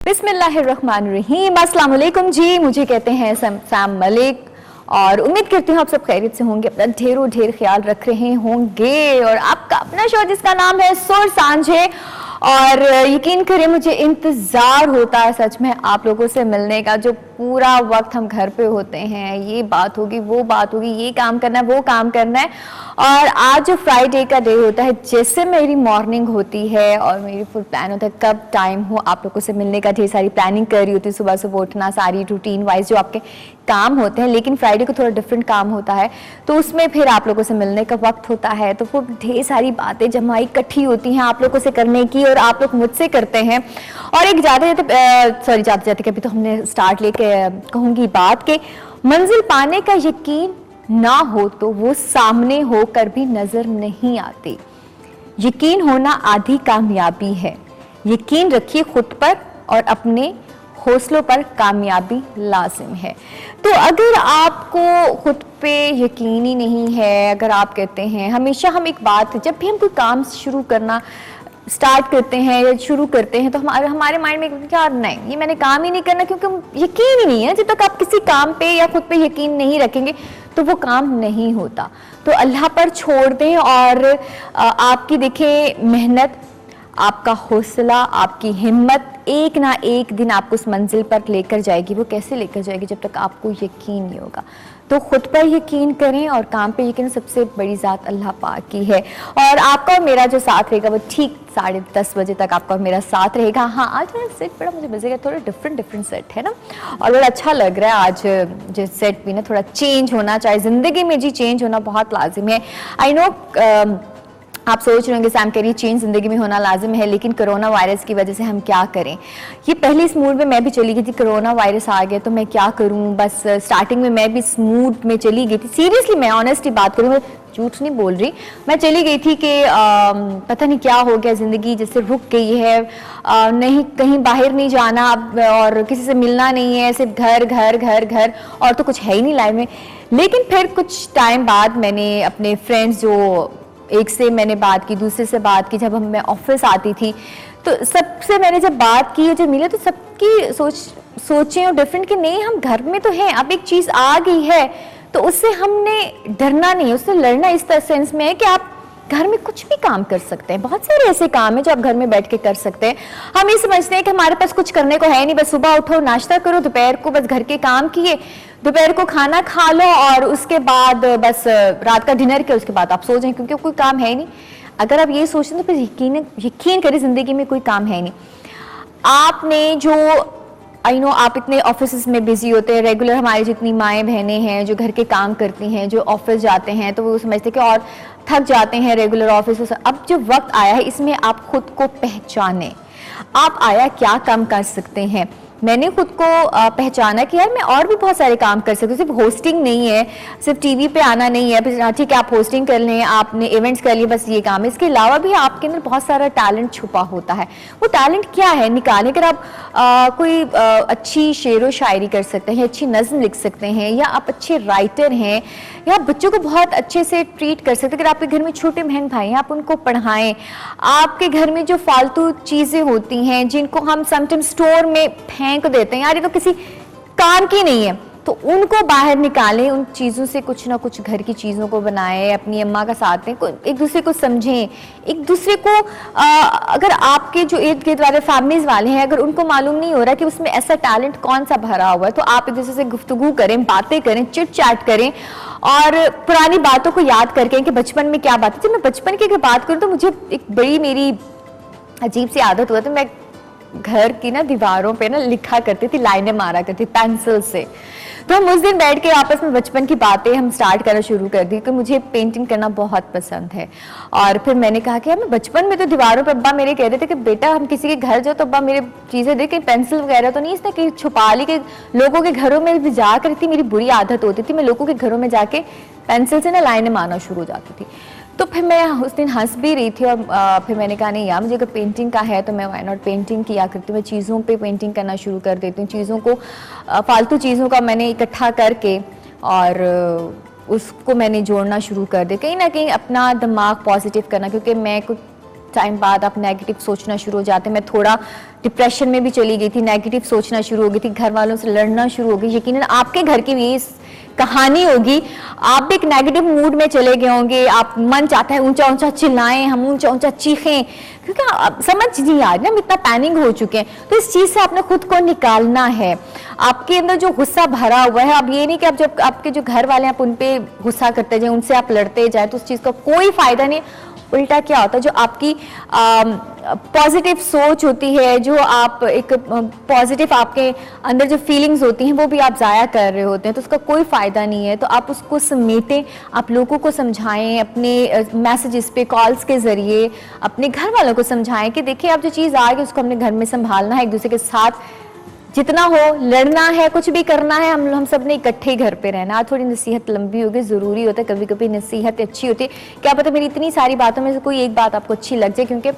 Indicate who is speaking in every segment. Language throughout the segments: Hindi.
Speaker 1: बिस्मिल्लाहिर्रहमानिर्रहीम। अस्सलाम वालेकुम जी, मुझे कहते हैं सैम मलिक और उम्मीद करती हूँ आप सब खैरियत से होंगे, अपना ढेरों ढेर ख्याल रख रहे होंगे। और आपका अपना शो जिसका नाम है सुर सांझे, और यकीन करें मुझे इंतज़ार होता है सच में आप लोगों से मिलने का। जो पूरा वक्त हम घर पे होते हैं, ये बात होगी वो बात होगी, ये काम करना है वो काम करना है। और आज जो फ्राइडे का डे होता है, जैसे मेरी मॉर्निंग होती है और मेरी फुल प्लान होता है कब टाइम हो आप लोगों से मिलने का, ढेर सारी प्लानिंग कर रही होती है, सुबह सुबह उठना, सारी रूटीन वाइज जो आपके काम होते हैं। लेकिन फ्राइडे को थोड़ा डिफरेंट काम होता है, तो उसमें फिर आप लोगों से मिलने का वक्त होता है, तो फिर ढेर सारी बातें जमा इकट्ठी होती हैं आप लोगों से करने की, और आप लोग मुझसे करते हैं। और एक जाते जाते कभी तो हमने स्टार्ट लेके कहूँगी बात के मंजिल पाने का यकीन ना हो तो वो सामने होकर भी नजर नहीं आती। यकीन होना आधी कामयाबी है। यकीन रखिए खुद पर और अपने हौसलों पर, कामयाबी लाजिम है। तो अगर आपको खुद पे यकीन ही नहीं है, अगर आप कहते हैं हमेशा, हम एक बात, जब भी हम कोई काम शुरू करना स्टार्ट करते हैं या शुरू करते हैं तो हमारे माइंड में क्या, नहीं ये मैंने काम ही नहीं करना, क्योंकि यकीन ही नहीं है। जब तक आप किसी काम पे या खुद पे यकीन नहीं रखेंगे तो वो काम नहीं होता। तो अल्लाह पर छोड़ दें और आपकी देखें मेहनत, आपका हौसला, आपकी हिम्मत एक ना एक दिन आपको उस मंजिल पर लेकर जाएगी। वो कैसे लेकर जाएगी? जब तक आपको यकीन नहीं होगा। तो खुद पर यकीन करें और काम पे यकीन, सबसे बड़ी ज़ात अल्लाह पाक की है। और आपका और मेरा जो साथ रहेगा वो ठीक 10:30 बजे तक आपका और मेरा साथ रहेगा। हाँ, आज मेरा सेट बड़ा मुझे मज़े का, थोड़ा डिफरेंट सेट है ना, और बड़ा अच्छा लग रहा है आज। जो सेट भी ना थोड़ा चेंज होना चाहिए ज़िंदगी में जी, चेंज होना बहुत लाजिम है। आई नो आप सोच रहे होंगे सैम कह रही चेंज जिंदगी में होना लाजिम है, लेकिन कोरोना वायरस की वजह से हम क्या करें। ये पहले इस मूड में मैं भी चली गई थी, कोरोना वायरस आ गया तो मैं क्या करूं। बस स्टार्टिंग में मैं भी इस मूड में चली गई थी। सीरियसली मैं ऑनेस्टली बात करूं, मैं झूठ नहीं बोल रही, मैं चली गई थी कि पता नहीं क्या हो गया, ज़िंदगी जैसे रुक गई है। नहीं, कहीं बाहर नहीं जाना और किसी से मिलना नहीं है, सिर्फ घर घर घर घर, और तो कुछ है ही नहीं लाइफ में। लेकिन फिर कुछ टाइम बाद मैंने अपने फ्रेंड्स, जो एक से मैंने बात की, दूसरे से बात की, जब मैं ऑफिस आती थी तो सबसे मैंने जब बात की, जब मिले, तो सबकी सोचें और डिफरेंट कि नहीं हम घर में तो हैं, अब एक चीज़ आ गई है तो उससे हमने डरना नहीं है, उससे लड़ना इस सेंस में है कि आप घर में कुछ भी काम कर सकते हैं। बहुत सारे ऐसे काम हैं जो आप घर में बैठ के कर सकते हैं। हम ये समझते हैं कि हमारे पास कुछ करने को है नहीं, बस सुबह उठो, नाश्ता करो, दोपहर को बस घर के काम किए, दोपहर को खाना खा लो और उसके बाद बस रात का डिनर किया, उसके बाद आप सो जाएं, क्योंकि कोई काम है नहीं। अगर आप ये सोचते हैं तो फिर यकीन करें जिंदगी में कोई काम है नहीं। आपने जो आई नो आप इतने ऑफिस में बिजी होते हैं, रेगुलर हमारी जितनी माएँ बहनें हैं जो घर के काम करती हैं, जो ऑफिस जाते हैं, तो वो समझते हैं कि और थक जाते हैं रेगुलर ऑफिस। अब जो वक्त आया है इसमें आप खुद को पहचानें, आप आया क्या काम कर सकते हैं। मैंने खुद को पहचाना कि यार मैं और भी बहुत सारे काम कर सकती हूँ, सिर्फ होस्टिंग नहीं है, सिर्फ टीवी पे आना नहीं है। ठीक है, आप होस्टिंग कर लें, आपने इवेंट्स कर लिए, बस ये काम है। इसके अलावा भी आपके अंदर बहुत सारा टैलेंट छुपा होता है। वो टैलेंट क्या है निकालें। अगर आप कोई अच्छी शेर व शायरी कर सकते हैं, अच्छी नज़्म लिख सकते हैं, या आप अच्छे राइटर हैं, या आप बच्चों को बहुत अच्छे से ट्रीट कर सकते हैं। अगर आपके घर में छोटे बहन भाई हैं, आप उनको पढ़ाएं। आपके घर में जो फालतू चीज़ें होती हैं जिनको हम समटाइम स्टोर में फेंक देते हैं, यार ये तो किसी काम की नहीं है, तो उनको बाहर निकालें। उन चीज़ों से कुछ ना कुछ घर की चीज़ों को बनाएं, अपनी अम्मा का साथ दें, एक दूसरे को समझें, एक दूसरे को अगर आपके जो इर्द गिर्द वाले फैमिलीज वाले हैं, अगर उनको मालूम नहीं हो रहा कि उसमें ऐसा टैलेंट कौन सा भरा हुआ है, तो आप एक दूसरे से गुफ्तगू करें, बातें करें, चिट चैट करें, और पुरानी बातों को याद करके कि बचपन में क्या बात थी। जब मैं बचपन की अगर बात करूँ तो मुझे एक बड़ी मेरी अजीब सी आदत हुआ, तो मैं घर की ना दीवारों पे ना लिखा करती थी, लाइनें मारा करती पेंसिल से। तो हम उस दिन बैठ के आपस में बचपन की बातें हम स्टार्ट करना शुरू कर दी कि मुझे पेंटिंग करना बहुत पसंद है। और फिर मैंने कहा कि मैं बचपन में तो दीवारों पे अब्बा मेरे कह रहे थे कि बेटा हम किसी के घर जाओ तो अब्बा मेरे चीज़ें देख, पेंसिल वगैरह तो नहीं इसने कहीं छुपा ली, कि लोगों के घरों में भी जा कर थी। मेरी बुरी आदत होती थी, मैं लोगों के घरों में जाके पेंसिल से ना लाइनें मारना शुरू हो जाती थी। तो फिर मैं उस दिन हंस भी रही थी, और फिर मैंने कहा नहीं यार, मुझे अगर पेंटिंग का है तो मैं वाई नॉट पेंटिंग किया करती हूँ। मैं चीज़ों पे पेंटिंग करना शुरू कर देती हूँ, चीज़ों को फालतू चीज़ों का मैंने इकट्ठा करके और उसको मैंने जोड़ना शुरू कर दिया। कहीं ना कहीं अपना दिमाग पॉजिटिव करना, क्योंकि मैं कुछ टाइम बाद आप नेगेटिव सोचना शुरू हो जाते हैं। मैं थोड़ा डिप्रेशन में भी चली गई थी, नेगेटिव सोचना शुरू हो गई थी, घर वालों से लड़ना शुरू हो गई। यकीनन आपके घर की भी कहानी होगी, आप भी एक नेगेटिव मूड में चले गए होंगे, आप मन चाहता है ऊंचा ऊंचा चिल्लाएं, हम ऊंचा ऊंचा चीखें, क्योंकि आप समझ नहीं आ रही ना, हम इतना पैनिक हो चुके हैं। तो इस चीज से आपने खुद को निकालना है। आपके अंदर जो गुस्सा भरा हुआ है, अब ये नहीं कि आप जब आपके जो घर वाले हैं आप उन पे गुस्सा करते जाए, उनसे आप लड़ते जाए, तो उस चीज का कोई फायदा नहीं। उल्टा क्या होता है, जो आपकी पॉजिटिव सोच होती है, जो आप एक पॉजिटिव आपके अंदर जो फीलिंग्स होती हैं वो भी आप ज़ाया कर रहे होते हैं, तो उसका कोई फ़ायदा नहीं है। तो आप उसको समेटें, आप लोगों को समझाएं, अपने मैसेजेस पे, कॉल्स के ज़रिए अपने घर वालों को समझाएं कि देखिए आप जो चीज़ आ गई उसको हमने घर में संभालना है, एक दूसरे के साथ जितना हो लड़ना है, कुछ भी करना है, हम सब ने इकट्ठे घर पे रहना है। थोड़ी नसीहत लंबी होगी, ज़रूरी होता है, कभी कभी नसीहत अच्छी होती है। क्या पता मेरी इतनी सारी बातों में से कोई एक बात आपको अच्छी लग जाए, क्योंकि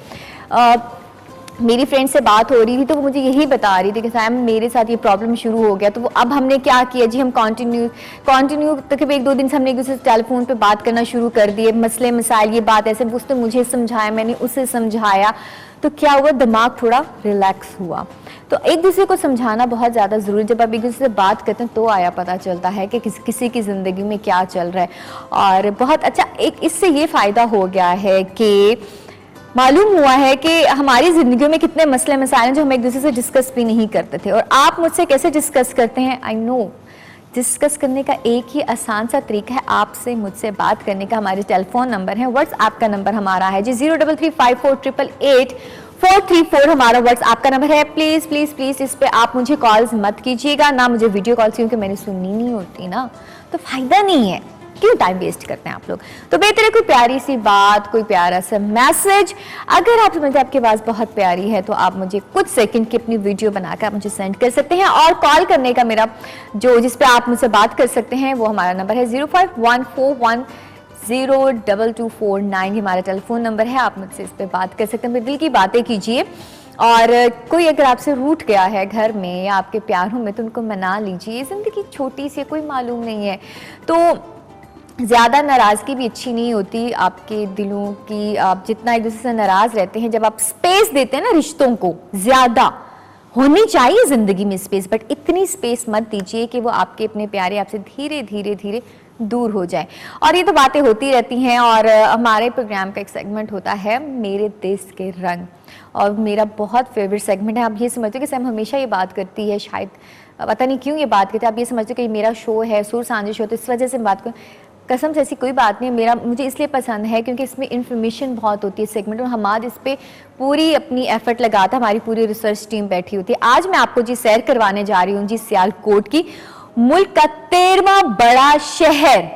Speaker 1: मेरी फ्रेंड से बात हो रही थी तो वो मुझे यही बता रही थी कि सैम मेरे साथ ये प्रॉब्लम शुरू हो गया। तो वो अब हमने क्या किया जी, हम कंटिन्यू तकरीबन 1-2 दिन से हमने एक दूसरे से टेलीफोन पे बात करना शुरू कर दिए, मसले मसाइल, ये बात ऐसे, उसने मुझे समझाया, मैंने उसे समझाया, तो क्या हुआ, दिमाग थोड़ा रिलैक्स हुआ। तो एक दूसरे को समझाना बहुत ज़्यादा ज़रूरी, जब आप एक दूसरे से बात करते हैं तो आया पता चलता है कि किसी की ज़िंदगी में क्या चल रहा है। और बहुत अच्छा एक इससे ये फ़ायदा हो गया है कि मालूम हुआ है कि हमारी ज़िंदगी में कितने मसले मसाइल हैं जो हम एक दूसरे से डिस्कस भी नहीं करते थे। और आप मुझसे कैसे डिस्कस करते हैं, आई नो, डिस्कस करने का एक ही आसान सा तरीका है, आपसे मुझसे बात करने का। हमारे टेलीफोन नंबर है, व्हाट्सएप का नंबर हमारा है जी 0335488434 हमारा व्हाट्सएप का नंबर है। प्लीज़ प्लीज़ प्लीज़ इस पे आप मुझे कॉल्स मत कीजिएगा, ना मुझे वीडियो कॉल्स, क्योंकि मैंने सुननी नहीं होती ना, तो फ़ायदा नहीं है, क्यों टाइम वेस्ट करते हैं आप लोग। तो बेहतर है कोई प्यारी सी बात, कोई प्यारा सा मैसेज, अगर आप समझते हैं आपकी आवाज़ बहुत प्यारी है तो आप मुझे कुछ सेकंड की अपनी वीडियो बनाकर आप मुझे सेंड कर सकते हैं। और कॉल करने का मेरा जो जिस पे आप मुझसे बात कर सकते हैं वो हमारा नंबर है 0514102249, हमारा टेलीफोन नंबर है, आप मुझसे इस पे बात कर सकते हैं, मेरे दिल की बातें कीजिए। और कोई अगर आपसे रूठ गया है घर में या आपके प्यारों में तो उनको मना लीजिए, ज़िंदगी छोटी सी, कोई मालूम नहीं है। तो ज़्यादा नाराज़गी भी अच्छी नहीं होती आपके दिलों की, आप जितना एक दूसरे से नाराज़ रहते हैं, जब आप स्पेस देते हैं ना रिश्तों को, ज़्यादा होनी चाहिए ज़िंदगी में स्पेस, बट इतनी स्पेस मत दीजिए कि वो आपके अपने प्यारे आपसे धीरे धीरे धीरे दूर हो जाए। और ये तो बातें होती रहती हैं। और हमारे प्रोग्राम का एक सेगमेंट होता है मेरे देश के रंग, और मेरा बहुत फेवरेट सेगमेंट है। आप ये समझते हो कि सैम हमेशा ये बात करती है, शायद पता नहीं क्यों ये बात करती है, आप ये समझते हो कि मेरा शो है, सुर सांझे शो, तो इस वजह से बात करूँ। कसम से ऐसी कोई बात नहीं है, मुझे इसलिए पसंद है क्योंकि इसमें इन्फॉर्मेशन बहुत होती है सेगमेंट, और हमारे इस पे पूरी अपनी एफर्ट लगाता, हमारी पूरी रिसर्च टीम बैठी होती है। आज मैं आपको जी सैर करवाने जा रही हूँ जी सियालकोट की, मुल्क का 13वां बड़ा शहर।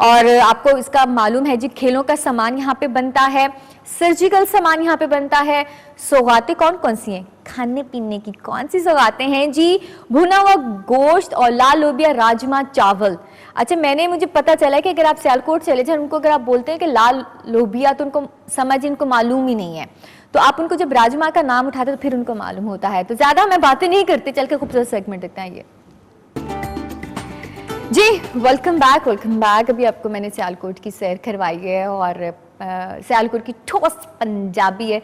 Speaker 1: और आपको इसका मालूम है जी, खेलों का सामान यहाँ पे बनता है, सर्जिकल सामान यहाँ पे बनता है। सौगातें कौन कौन सी हैं, खाने पीने की कौन सी सौगातें हैं जी, भुना हुआ गोश्त और लाल लोबिया राजमा चावल। अच्छा, मुझे पता चला है कि अगर आप सियालकोट चले जाए, उनको अगर आप बोलते हैं कि लाल लोबिया, तो उनको समझ, इनको मालूम ही नहीं है। तो आप उनको जब राजमा का नाम उठाते तो फिर उनको मालूम होता है। तो ज्यादा मैं बातें नहीं करती, चल के खूबसूरत सेगमेंट देखते हैं ये जी। Welcome back. अभी आपको मैंने सियालकोट की सैर करवाई है, और सियालकोट की ठोस पंजाबी है।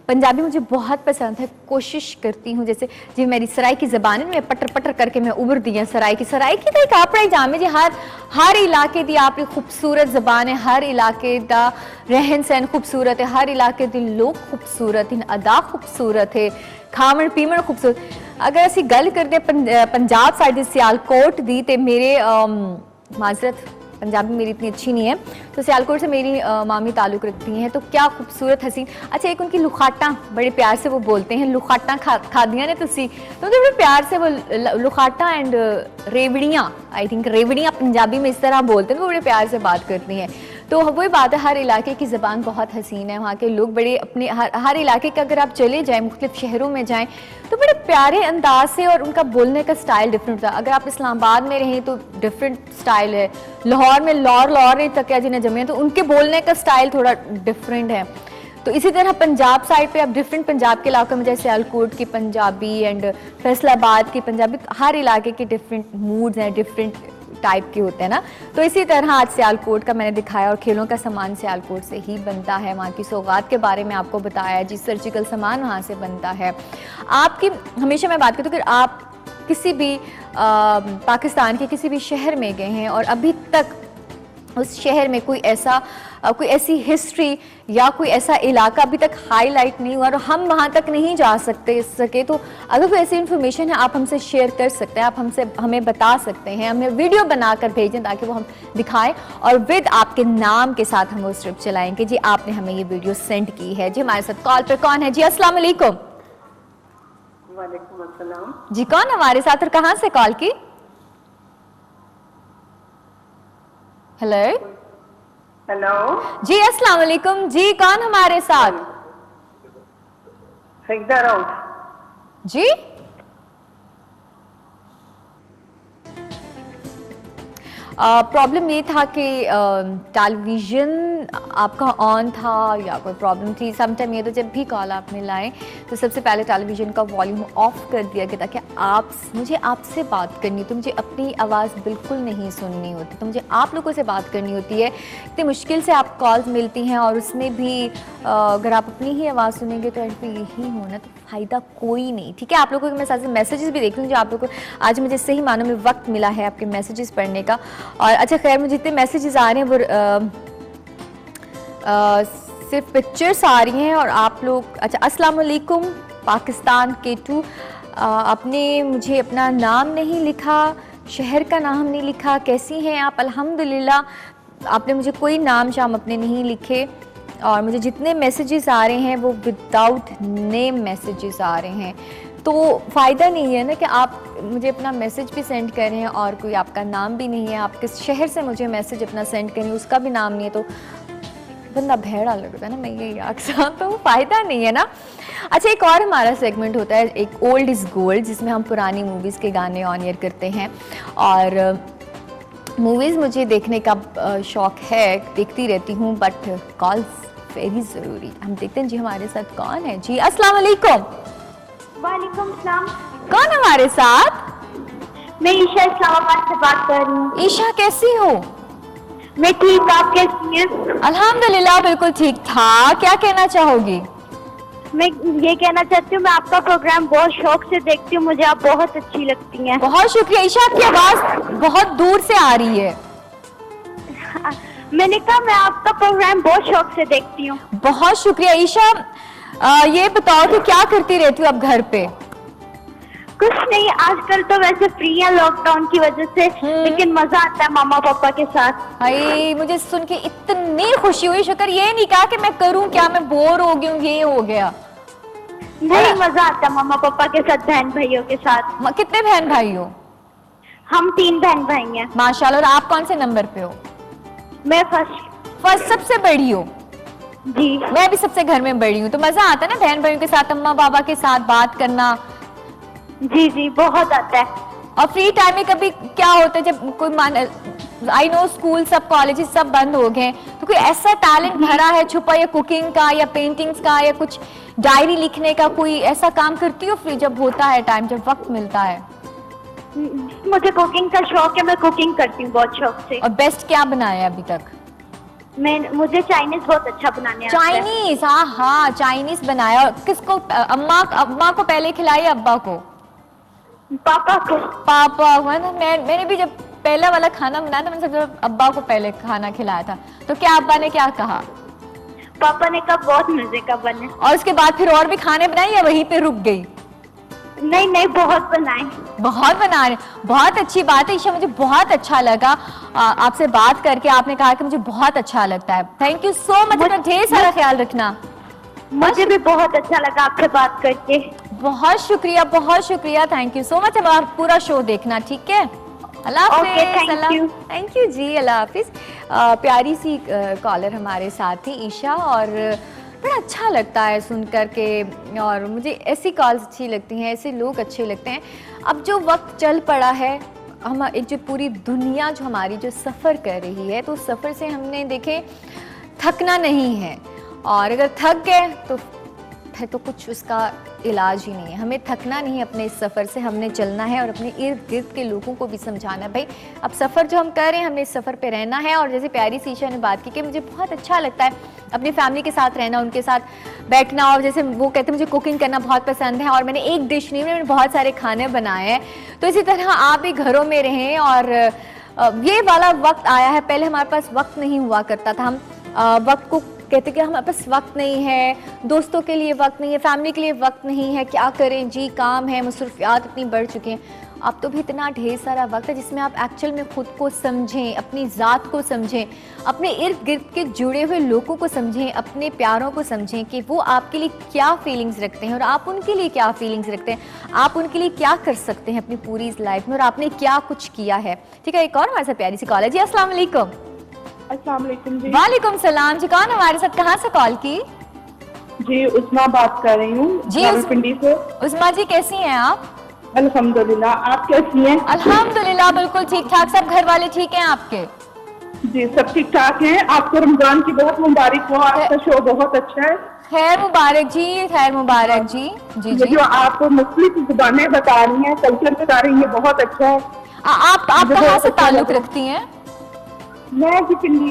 Speaker 1: पंजाबी मुझे बहुत पसंद है, कोशिश करती हूँ जैसे जी मेरी सराय की ज़बान है, मैं पटर पटर करके मैं उभर दी सराय की तो एक आपड़ा जामे जी, हर इलाके की आपकी खूबसूरत ज़बान है, हर इलाके का रहन सहन खूबसूरत है, हर इलाके के लोग खूबसूरत हैं, अदा खूबसूरत है, खावण पीवण खूबसूरत। अगर असी गल करते पंजाब साइड सियालकोट दी, तो मेरे माजरत पंजाबी मेरी इतनी अच्छी नहीं है, तो सियालकोट से मेरी मामी ताल्लुक़ रखती हैं, तो क्या खूबसूरत हसीन। अच्छा, एक उनकी लुखाटा, बड़े प्यार से वो बोलते हैं, लुखाटा खा दिया ने तुसी, तो बड़े प्यार से वो लुखाटा एंड रेवड़ियाँ, आई थिंक रेवड़ियाँ पंजाबी में इस तरह बोलते हैं, वो बड़े प्यार से बात करती हैं। तो वही बात है, हर इलाके की ज़बान बहुत हसीन है, वहाँ के लोग बड़े अपने हर इलाके का अगर आप चले जाएँ, मुख्तलिफ शहरों में जाएँ, तो बड़े प्यारे अंदाज से, और उनका बोलने का स्टाइल डिफरेंट था। अगर आप इस्लामाबाद में रहें तो डिफरेंट स्टाइल है, लाहौर में लाहौर नहीं तकिया जी ने जमे, तो उनके बोलने का स्टाइल थोड़ा डिफरेंट है। तो इसी तरह पंजाब साइड पे आप डिफरेंट पंजाब के इलाकों में, जैसे सियालकोट की पंजाबी एंड फैसलाबाद की पंजाबी, हर इलाके के डिफरेंट मूड्स हैं, डिफरेंट टाइप के होते हैं ना, तो इसी तरह आज सियालकोट का मैंने दिखाया और खेलों का सामान सियालकोट से ही बनता है। वहाँ की सौगात के बारे में आपको बताया, जी सर्जिकल सामान वहाँ से बनता है। आपकी हमेशा मैं बात करती हूँ कि आप किसी भी पाकिस्तान के किसी भी शहर में गए हैं और अभी तक उस शहर में कोई ऐसी हिस्ट्री या कोई ऐसा इलाका अभी तक हाईलाइट नहीं हुआ और हम वहाँ तक नहीं जा सके, तो अगर कोई ऐसी इन्फॉर्मेशन है आप हमसे शेयर कर सकते हैं, आप हमें बता सकते हैं, हमें वीडियो बनाकर भेजें ताकि वो हम दिखाएं और विद आपके नाम के साथ हम वो स्ट्रिप चलाएंगे। जी आपने हमें ये वीडियो सेंड की है। जी हमारे साथ कॉल पर कौन है? जी अस्सलाम वालेकुम।
Speaker 2: वालेकुम अस्सलाम।
Speaker 1: जी कौन हमारे साथ और कहाँ से कॉल की? हेलो
Speaker 2: हेलो
Speaker 1: जी अस्सलाम वालेकुम। जी कौन हमारे साथ?
Speaker 2: सईदा राउत।
Speaker 1: जी प्रॉब्लम ये था कि टेलीविज़न आपका ऑन था या कोई प्रॉब्लम थी। समटाइम ये तो जब भी कॉल आप मिलाएं तो सबसे पहले टेलीविज़न का वॉल्यूम ऑफ कर दिया गया ताकि मुझे आपसे बात करनी, तो मुझे अपनी आवाज़ बिल्कुल नहीं सुननी होती, तो मुझे आप लोगों से बात करनी होती है। इतनी मुश्किल से आप कॉल्स मिलती हैं और उसमें भी अगर आप अपनी ही आवाज़ सुनेंगे तो एंड पे यही होना, तो फ़ायदा कोई नहीं। ठीक है, आप लोगों के मैं साथ मैसेजेस भी देख लूँगी, आप लोगों को आज मुझे सही मानों में वक्त मिला है आपके मैसेजेस पढ़ने का। और अच्छा खैर, मुझे जितने मैसेजेस आ रहे हैं वो सिर्फ पिक्चर्स आ रही हैं और आप लोग अच्छा अस्सलाम वालेकुम पाकिस्तान के टू, आपने मुझे अपना नाम नहीं लिखा, शहर का नाम नहीं लिखा, कैसी हैं आप? अल्हम्दुलिल्लाह। आपने मुझे कोई नाम शाम अपने नहीं लिखे और मुझे जितने मैसेजेस आ रहे हैं वो विदाउट नेम मैसेजेस आ रहे हैं, तो फ़ायदा नहीं है ना कि आप मुझे अपना मैसेज भी सेंड कर रहे हैं और कोई आपका नाम भी नहीं है, आप किस शहर से मुझे मैसेज अपना सेंड करें उसका भी नाम नहीं है, तो बंदा भेड़ा लगता है ना, मैं ये अक्सर, तो फ़ायदा नहीं है ना। अच्छा एक और हमारा सेगमेंट होता है, एक ओल्ड इज़ गोल्ड, जिसमें हम पुरानी मूवीज़ के गाने ऑन एयर करते हैं और मूवीज़ मुझे देखने का शौक़ है, देखती रहती हूँ, बट कॉल्स वेरी ज़रूरी। हम देखते हैं जी हमारे साथ कौन है। जी अस्सलाम वालेकुम।
Speaker 3: वालेकुम सलाम।
Speaker 1: कौन हमारे साथ?
Speaker 3: मैं ईशा इस्लामाबाद से बात कर रही हूँ।
Speaker 1: ईशा कैसी हो?
Speaker 3: मैं ठीक, आप कैसी हैं?
Speaker 1: अल्हम्दुलिल्लाह बिल्कुल ठीक था। क्या कहना चाहोगी?
Speaker 3: मैं ये कहना चाहती हूँ मैं आपका प्रोग्राम बहुत शौक से देखती हूँ, मुझे आप बहुत अच्छी लगती हैं।
Speaker 1: बहुत शुक्रिया ईशा, आपकी आवाज़ बहुत दूर से आ रही है।
Speaker 3: मैंने कहा मैं आपका प्रोग्राम बहुत शौक से देखती हूँ।
Speaker 1: बहुत शुक्रिया ईशा। ये बताओ कि क्या करती रहती हो अब घर पे?
Speaker 3: कुछ नहीं, आजकल तो वैसे फ्री है लॉकडाउन की वजह से, लेकिन मजा आता है मामा पापा के साथ।
Speaker 1: हाय मुझे सुन के इतनी खुशी हुई, शुक्र ये नहीं कहा कि मैं करूं क्या, मैं बोर हो गई हूँ, ये हो गया।
Speaker 3: नहीं, मजा आता है मामा पापा के साथ, बहन भाइयों के साथ।
Speaker 1: कितने बहन भाई हो?
Speaker 3: हम 3 बहन भाई हैं।
Speaker 1: माशाल्लाह। और आप कौन से नंबर पे हो?
Speaker 3: मैं फर्स्ट
Speaker 1: सबसे बड़ी हो?
Speaker 3: जी।
Speaker 1: मैं भी सबसे घर में बड़ी हूँ, तो मजा आता है ना बहन भाइयों के साथ, अम्मा बाबा के साथ बात करना।
Speaker 3: जी जी बहुत आता है।
Speaker 1: और फ्री टाइम में कभी क्या होता है जब कोई आई नो स्कूल सब कॉलेजेस सब बंद हो गए, तो कोई ऐसा टैलेंट भरा है छुपा, या कुकिंग का या पेंटिंग्स का या कुछ डायरी लिखने का, कोई ऐसा काम करती हो फ्री जब होता है टाइम, जब वक्त मिलता है?
Speaker 3: मुझे कुकिंग का शौक है, मैं कुकिंग करती हूँ बहुत शौक से।
Speaker 1: और बेस्ट क्या बनाया है अभी तक?
Speaker 3: मुझे चाइनीज बहुत अच्छा बनाने आता है।
Speaker 1: चाइनीज? हाँ चाइनीज बनाया। किसको? अम्मा को पहले खिलाई, अब्बा को?
Speaker 3: पापा को।
Speaker 1: पापा। मैंने भी जब पहला वाला खाना बनाया था, मैंने सबसे अब्बा को पहले खाना खिलाया था, तो क्या अब्बा ने क्या कहा?
Speaker 3: पापा ने कहा बहुत मजे का बने।
Speaker 1: और उसके बाद फिर और भी खाने बनाए या वहीं पे रुक गई?
Speaker 3: नहीं नहीं, बहुत बनाए।
Speaker 1: बहुत बना रहे, बहुत अच्छी बात है ईशा, मुझे बहुत अच्छा लगा आपसे बात करके। आपने कहा कि मुझे बहुत अच्छा लगता है। थैंक यू सो मच, अपना ढेर सारा ख्याल रखना।
Speaker 3: मुझे भी बहुत अच्छा लगा आपसे बात करके।
Speaker 1: बहुत शुक्रिया, बहुत शुक्रिया, थैंक यू सो मच। अब आप पूरा शो देखना, ठीक है? अल्लाह हाफिज़। थैंक यू जी, अल्लाह हाफिज़। प्यारी सी कॉलर हमारे साथ थी ईशा, और बड़ा अच्छा लगता है सुन कर के, और मुझे ऐसी कॉल्स अच्छी लगती हैं, ऐसे लोग अच्छे लगते हैं। अब जो वक्त चल पड़ा है, हम एक जो पूरी दुनिया जो हमारी जो सफ़र कर रही है, तो उस सफ़र से हमने देखे थकना नहीं है, और अगर थक गए तो है तो कुछ उसका इलाज ही नहीं है। हमें थकना नहीं है अपने इस सफ़र से, हमने चलना है और अपने इर्द गिर्द के लोगों को भी समझाना है भाई अब सफ़र जो हम कर रहे हैं हमने इस सफ़र पे रहना है। और जैसे प्यारी सी ईशा ने बात की कि मुझे बहुत अच्छा लगता है अपनी फैमिली के साथ रहना, उनके साथ बैठना, और जैसे वो कहते हैं मुझे कुकिंग करना बहुत पसंद है और मैंने एक डिश नहीं, मैंने बहुत सारे खाने बनाए हैं। तो इसी तरह आप भी घरों में रहें और ये वाला वक्त आया है, पहले हमारे पास वक्त नहीं हुआ करता था, हम वक्त को कहते कि हमारे पास वक्त नहीं है, दोस्तों के लिए वक्त नहीं है, फैमिली के लिए वक्त नहीं है, क्या करें जी, काम है, मसरूफियात इतनी बढ़ चुकी हैं। अब तो भी इतना ढेर सारा वक्त है जिसमें आप एक्चुअल में खुद को समझें, अपनी ज़ात को समझें, अपने इर्द गिर्द के जुड़े हुए लोगों को समझें, अपने प्यारों को समझें कि वो आपके लिए क्या फीलिंग्स रखते हैं और आप उनके लिए क्या फीलिंग्स रखते हैं, आप उनके लिए क्या कर सकते हैं अपनी पूरी इस लाइफ में और आपने क्या कुछ किया है। ठीक है, एक और हमारे साथ प्यारी सी कॉल है जी। अस्सलाम वालेकुम।
Speaker 2: अस्सलाम वालेकुम जी।
Speaker 1: वालेकुम सलाम जी, कौन हमारे साथ, कहाँ से कॉल की?
Speaker 2: जी उस्मा बात कर रही हूँ
Speaker 1: जी,
Speaker 2: रावलपिंडी से।
Speaker 1: उस्मा जी कैसी हैं आप?
Speaker 2: अल्हम्दुलिल्लाह, आप कैसी हैं?
Speaker 1: अल्हम्दुलिल्लाह बिल्कुल ठीक ठाक, सब घर वाले ठीक हैं आपके?
Speaker 2: जी सब ठीक ठाक हैं। आपको रमजान की बहुत मुबारक हो, आपका शो बहुत अच्छा है।
Speaker 1: खैर मुबारक जी, खैर मुबारक जी। जी
Speaker 2: ये
Speaker 1: जी,
Speaker 2: जो आप मुख्तलिफ जुबानें बता रही हैं, कल्चर बता रही हैं, बहुत अच्छा है।
Speaker 1: आप
Speaker 2: मुझे
Speaker 1: कहाँ
Speaker 2: बहुत
Speaker 1: से
Speaker 2: अच्छा
Speaker 1: ताल्लुक
Speaker 2: लगा।
Speaker 1: रखती हैं?
Speaker 2: मैं जी पिंडी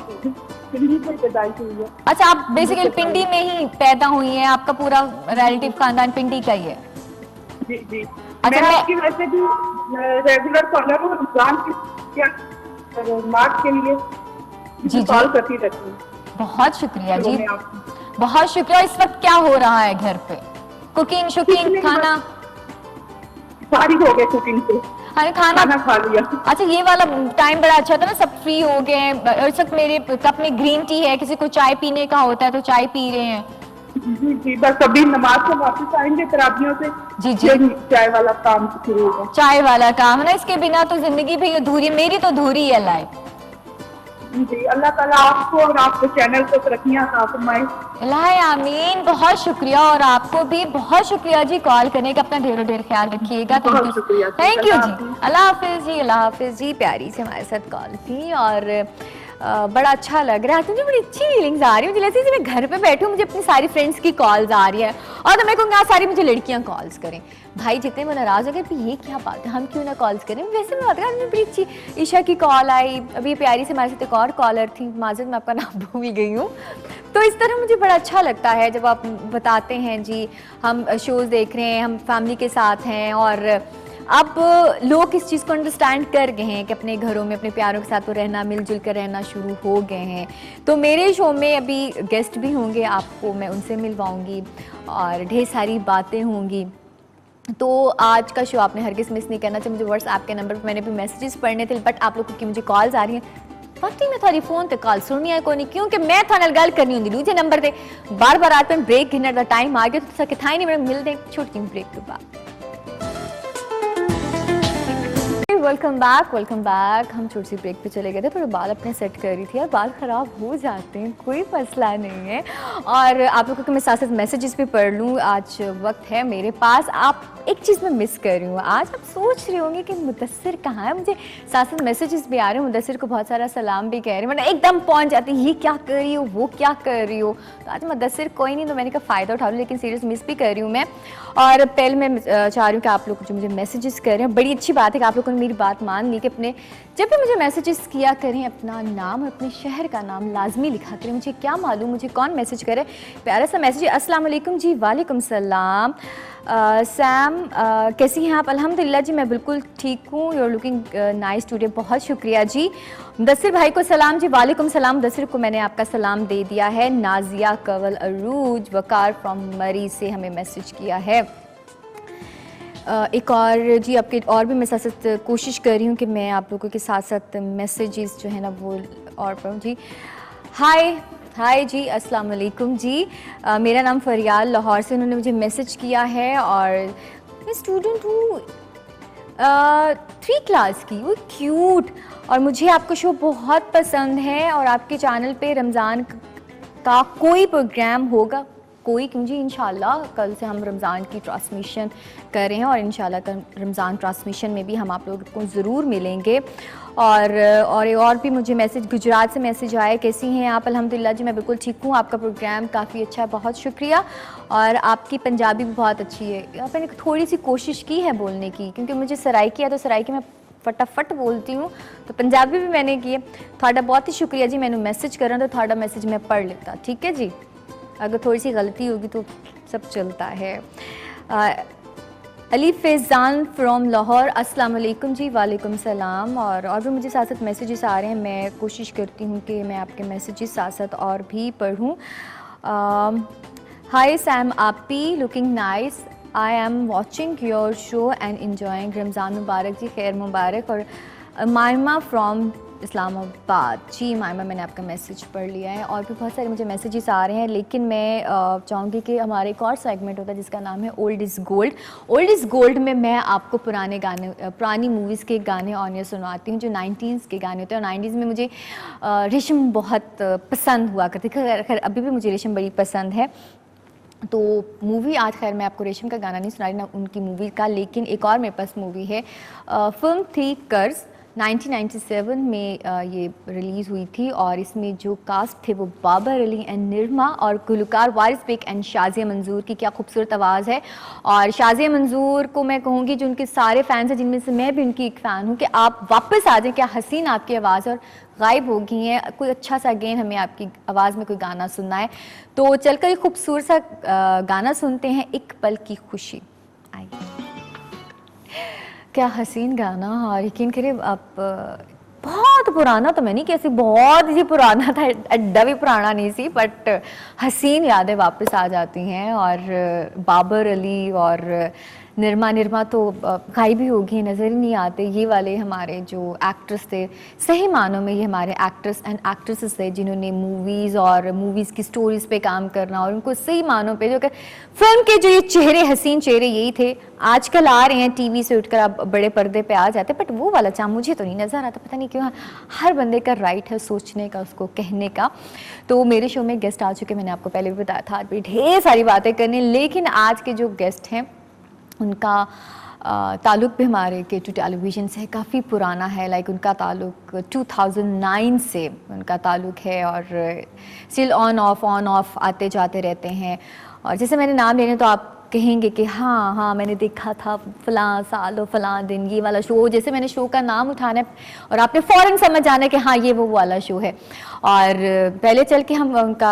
Speaker 2: से पैदाइश हुई है।
Speaker 1: अच्छा, आप बेसिकली पिंडी में ही पैदा हुई हैं, आपका पूरा रिलेटिव खानदान पिंडी का ही है?
Speaker 2: जी जी।
Speaker 1: अच्छा,
Speaker 2: मैं आपकी वैसे भी रेगुलर कॉलर हूँ, रमजान के मार्च के लिए
Speaker 1: जी
Speaker 2: कॉल करती रहती हूँ।
Speaker 1: बहुत शुक्रिया जी,
Speaker 2: मैं आपको
Speaker 1: बहुत शुक्रिया। इस वक्त क्या हो रहा है घर पे? कुकिंग
Speaker 2: कुछ
Speaker 1: शुकिंग,
Speaker 2: नहीं,
Speaker 1: खाना?
Speaker 2: फारिग हो गए कुकिंग से,
Speaker 1: खाना
Speaker 2: खाना खा लिया।
Speaker 1: अच्छा, ये वाला टाइम बड़ा अच्छा था ना, सब फ्री हो गए हैं और इस वक्त मेरे कप में ग्रीन टी है, किसी को चाय पीने का होता है तो चाय पी रहे हैं।
Speaker 2: जी जी, बस अभी नमाज से वापस आएंगे तराबियों से।
Speaker 1: जी जी,
Speaker 2: फिर चाय वाला काम शुरू होगा।
Speaker 1: चाय वाला काम है ना, इसके बिना तो जिंदगी भी अधूरी, मेरी तो अधूरी है लाइफ।
Speaker 2: जी, अल्लाह ताला आपको और आपके चैनल को तरक्कियां अता फरमाए।
Speaker 1: अल्लाह आमीन, बहुत शुक्रिया। और आपको भी बहुत शुक्रिया जी कॉल करने का, अपना ढेरों ढेर ख्याल रखिएगा।
Speaker 2: बहुत शुक्रिया।
Speaker 1: थैंक यू जी,
Speaker 2: अल्लाह
Speaker 1: अल्लाह हाफिज जी, अल्लाह हाफिज जी। प्यारी से हमारे साथ कॉल थी और बड़ा अच्छा लग रहा है, मुझे बड़ी अच्छी फीलिंग्स आ रही है। मुझे जैसे मैं घर पे बैठी हूँ, मुझे अपनी सारी फ्रेंड्स की कॉल्स आ रही है और तो मैं कहूँगा सारी मुझे लड़कियाँ कॉल्स करें। भाई जितने वो नाराज हो गए कि ये क्या बात है, हम क्यों ना कॉल्स करें। वैसे मैं बात कर, मुझे बड़ी अच्छी ईशा की कॉल आई, अभी प्यारी से हमारे साथ एक और कॉलर थी, माजरत मैं आपका नाम भूल गई हूँ। तो इस तरह मुझे बड़ा अच्छा लगता है जब आप बताते हैं जी हम शोज़ देख रहे हैं, हम फैमिली के साथ हैं और अब लोग इस चीज़ को अंडरस्टैंड कर गए हैं कि अपने घरों में अपने प्यारों के साथ तो रहना, मिलजुल कर रहना शुरू हो गए हैं। तो मेरे शो में अभी गेस्ट भी होंगे, आपको मैं उनसे मिलवाऊंगी और ढेर सारी बातें होंगी। तो आज का शो आपने हरगिज़ मिस नहीं करना चाहिए। मुझे व्हाट्सएप के नंबर पर मैंने भी मैसेजेस पढ़ने थे, बट आप लोगों की मुझे कॉल्स आ रही हैं। वाकई में थारी फोन ते कॉल सुननी है कोनी, क्योंकि मैं थाने नाल गल करनी होंगी दूजे नंबर ते। बार बार रात में ब्रेक गिनने का टाइम आ गया, तो कितना ही नहीं मैडम, मिलते हैं छोटी ब्रेक के बाद। Welcome back, welcome back. हम छोटी सी ब्रेक पे चले गए थे, थोड़े बाल अपने सेट कर रही थी और बाल ख़राब हो जाते हैं, कोई मसला नहीं है। और आप लोगों को मैं साथ साथ मैसेजेस भी पढ़ लूँ, आज वक्त है मेरे पास। आप एक चीज़ मैं मिस कर रही हूँ, आज आप सोच रहे होंगे कि मुदस्सिर कहाँ है। मुझे साथ साथ मैसेजेस भी आ रहे हैं, मुदस्सिर को बहुत सारा सलाम भी कह रहे हैं, वरना एकदम पहुँच जाती है ये क्या कर रही हो, वो क्या कर रही हो। तो आज मुदस्सिर कोई नहीं, तो मैंने कहा फ़ायदा उठा लूँ, लेकिन सीरियस मिस भी कर रही हूँ मैं। और पहले मैं चाह रही हूँ कि आप लोग जो मुझे मैसेजेस कर रहे हैं, बड़ी अच्छी बात है कि आप लोगों ने मेरी बात मान ली कि अपने जब भी मुझे मैसेजेस किया करें अपना नाम और अपने शहर का नाम लाजमी लिखा करें। मुझे क्या मालूम मुझे कौन मैसेज करे। प्यारा सा मैसेज है, अस्सलाम वालेकुम जी। वालेकुम सलाम। सैम कैसी हैं आप? अल्हम्दुलिल्लाह जी, मैं बिल्कुल ठीक हूँ। You are looking nice today. बहुत शुक्रिया जी। मुदस्सिर भाई को सलाम जी। वालेकुम सलाम। मुदस्सिर को मैंने आपका सलाम दे दिया है। नाजिया कवल अरूज वकार फ्रॉम मरी से हमें मैसेज किया है। एक और जी आपके और भी मैं साथ साथ कोशिश कर रही हूँ कि मैं आप लोगों के साथ साथ मैसेजेस जो है ना वो और पढ़ूँ जी। हाय जी, अस्सलाम वालेकुम जी। मेरा नाम फरियाल, लाहौर से उन्होंने मुझे मैसेज किया है और मैं स्टूडेंट हूँ 3 क्लास की। वो क्यूट, और मुझे आपका शो बहुत पसंद है और आपके चैनल पे रमज़ान का कोई प्रोग्राम होगा कोई क्यों जी, इंशाल्लाह कल से हम रमज़ान की ट्रांसमिशन कर रहे हैं और इंशाल्लाह कल रमज़ान ट्रांसमिशन में भी हम आप लोगों को ज़रूर मिलेंगे। और भी मुझे मैसेज गुजरात से मैसेज आया, कैसी हैं आप? अल्हम्दुलिल्लाह जी मैं बिल्कुल ठीक हूँ, आपका प्रोग्राम काफ़ी अच्छा है, बहुत शुक्रिया। और आपकी पंजाबी भी बहुत अच्छी है। मैंने थोड़ी सी कोशिश की है बोलने की, क्योंकि मुझे सराइकी है तो सराइकी में फटाफट बोलती हूँ, तो पंजाबी भी मैंने की है। थोड़ा बहुत ही शुक्रिया जी, मैंने मैसेज करा तो थोड़ा मैसेज मैं पढ़ लेता, ठीक है जी। अगर थोड़ी सी गलती होगी तो सब चलता है। अली फैज़ान फ्रॉम लाहौर, अस्सलाम वालेकुम जी। वालेकुम सलाम। और भी मुझे साथ साथ मैसेजेस आ रहे हैं, मैं कोशिश करती हूँ कि मैं आपके मैसेजेस साथ साथ और भी पढ़ूँ। हाय सैम आपी, looking nice, I am watching your show and enjoying, Ramzan मुबारक जी, खैर मुबारक। और मायमा फ्रॉम इस्लामाबाद जी। मायमा, मैंने आपका मैसेज पढ़ लिया है। और भी बहुत सारे मुझे मैसेजेस आ रहे हैं, लेकिन मैं चाहूँगी कि हमारे एक और सेगमेंट होता है जिसका नाम है old is gold. Old is gold में मैं आपको पुराने गाने, पुरानी मूवीज़ के गाने ऑन एयर सुनवाती हूँ, जो 90s के गाने होते हैं। और 90s में मुझे रेशम बहुत पसंद हुआ करती थी, खैर अभी भी मुझे रेशम बड़ी पसंद है। तो मूवी आज खैर मैं आपको रेशम का गाना नहीं सुना रही ना उनकी मूवी का, लेकिन एक और मेरे पास मूवी है, फिल्म थी कर्ज, 1997 में ये रिलीज़ हुई थी। और इसमें जो कास्ट थे वो बाबर अली एंड निर्मा, और गुलकार वारिस बेग एंड शाज़िया मंजूर की क्या खूबसूरत आवाज़ है। और शाज़िया मंजूर को मैं कहूँगी जो उनके सारे फ़ैन्स हैं, जिनमें से मैं भी उनकी एक फ़ैन हूँ, कि आप वापस आ जाएँ, क्या हसीन आपकी आवाज़, और गायब हो गई हैं, कोई अच्छा सा अगेन हमें आपकी आवाज़ में कोई गाना सुनना है। तो चलकर एक खूबसूरत सा गाना सुनते हैं, एक पल की खुशी। आइए, क्या हसीन गाना। और यकीन करिए आप, बहुत पुराना तो मैं नहीं कहती, बहुत ही पुराना था, अड्डा भी पुराना नहीं सी, बट हसीन यादें वापस आ जाती हैं। और बाबर अली और निर्मा तो गायब ही हो गई, नज़र ही नहीं आते। ये वाले हमारे जो एक्ट्रेस थे, सही मानों में ये हमारे एक्ट्रेस एंड एक्ट्रेसेस थे जिन्होंने मूवीज़ और मूवीज़ की स्टोरीज़ पे काम करना, और उनको सही मानों पे जो कि फिल्म के जो ये चेहरे, हसीन चेहरे यही थे। आजकल आ रहे हैं टीवी से उठकर, आप बड़े पर्दे पे आ जाते, बट वो वाला चाम मुझे तो नहीं नज़र आता, पता नहीं क्यों। हर बंदे का राइट है सोचने का, उसको कहने का। तो मेरे शो में गेस्ट आ चुके, मैंने आपको पहले भी बताया था, आज भी ढेर सारी बातें करनी, लेकिन आज के जो गेस्ट हैं उनका ताल्लुक़ भी हमारे K2 टेलीविज़न से काफ़ी पुराना है। लाइक उनका ताल्लुक़ 2009 से उनका ताल्लुक़ है, और स्टिल ऑन ऑफ आते जाते रहते हैं। और जैसे मैंने नाम लेने तो आप कहेंगे कि हाँ मैंने देखा था फ़लाँ साल और फ़लाँ दिन ये वाला शो, जैसे मैंने शो का नाम उठाना है और आपने फ़ौरन समझ आना है कि हाँ ये वो वाला शो है। और पहले चल के हम उनका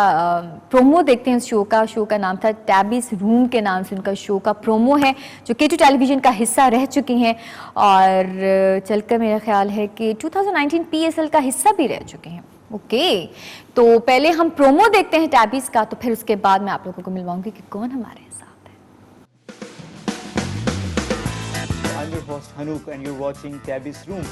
Speaker 1: प्रोमो देखते हैं उस शो का नाम था टैबीज़ रूम के नाम से उनका शो का प्रोमो है, जो K2 टेलीविज़न का हिस्सा रह चुकी हैं। और चलकर मेरा ख्याल है कि 2019 PSL का हिस्सा भी रह चुके हैं। ओके, तो पहले हम प्रोमो देखते हैं टैबीज़ का, तो फिर उसके बाद मैं आप लोगों को मिलवाऊंगी कि कौन हमारे साथ है।
Speaker 4: I'm your host Hanuk and you're watching Tabby's Room.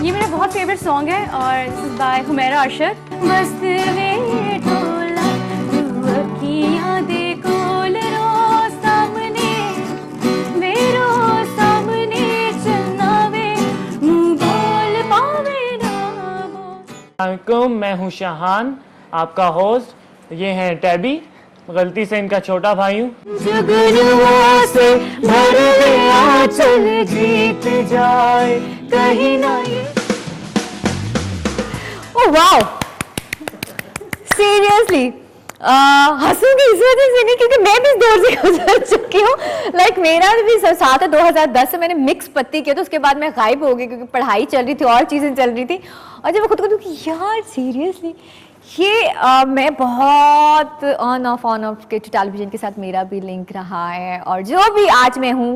Speaker 5: ये मेरा बहुत फेवरेट सॉन्ग है और this is by Humaira Arshad. मस्त वे टोला तू अखियां दे कोल रो सामने मेरो सामने चलना वे मुंह बोल पावे ना
Speaker 6: वालेकुम, मैं हूँ शाहान, आपका होस्ट। ये हैं टैबी, गलती से इनका छोटा भाई हूँ। जुगनुआ से भर ले आंचल जीत जाए कहीं ना ये।
Speaker 1: ओह वाओ, सीरियसली हंसूंगी इस वजह से नहीं क्योंकि मैं भी इस दौर से गुजर चुकी हूँ। लाइक मेरा भी साथ है, 2010 से मैंने मिक्स पत्ती किया, तो उसके बाद मैं गायब हो गई क्योंकि पढ़ाई चल रही थी और चीज़ें चल रही थी। और जब मैं खुद को दूँ कि यार सीरियसली ये मैं बहुत ऑन ऑफ K2 टेलीविज़न के साथ मेरा भी लिंक रहा है। और जो भी आज मैं हूँ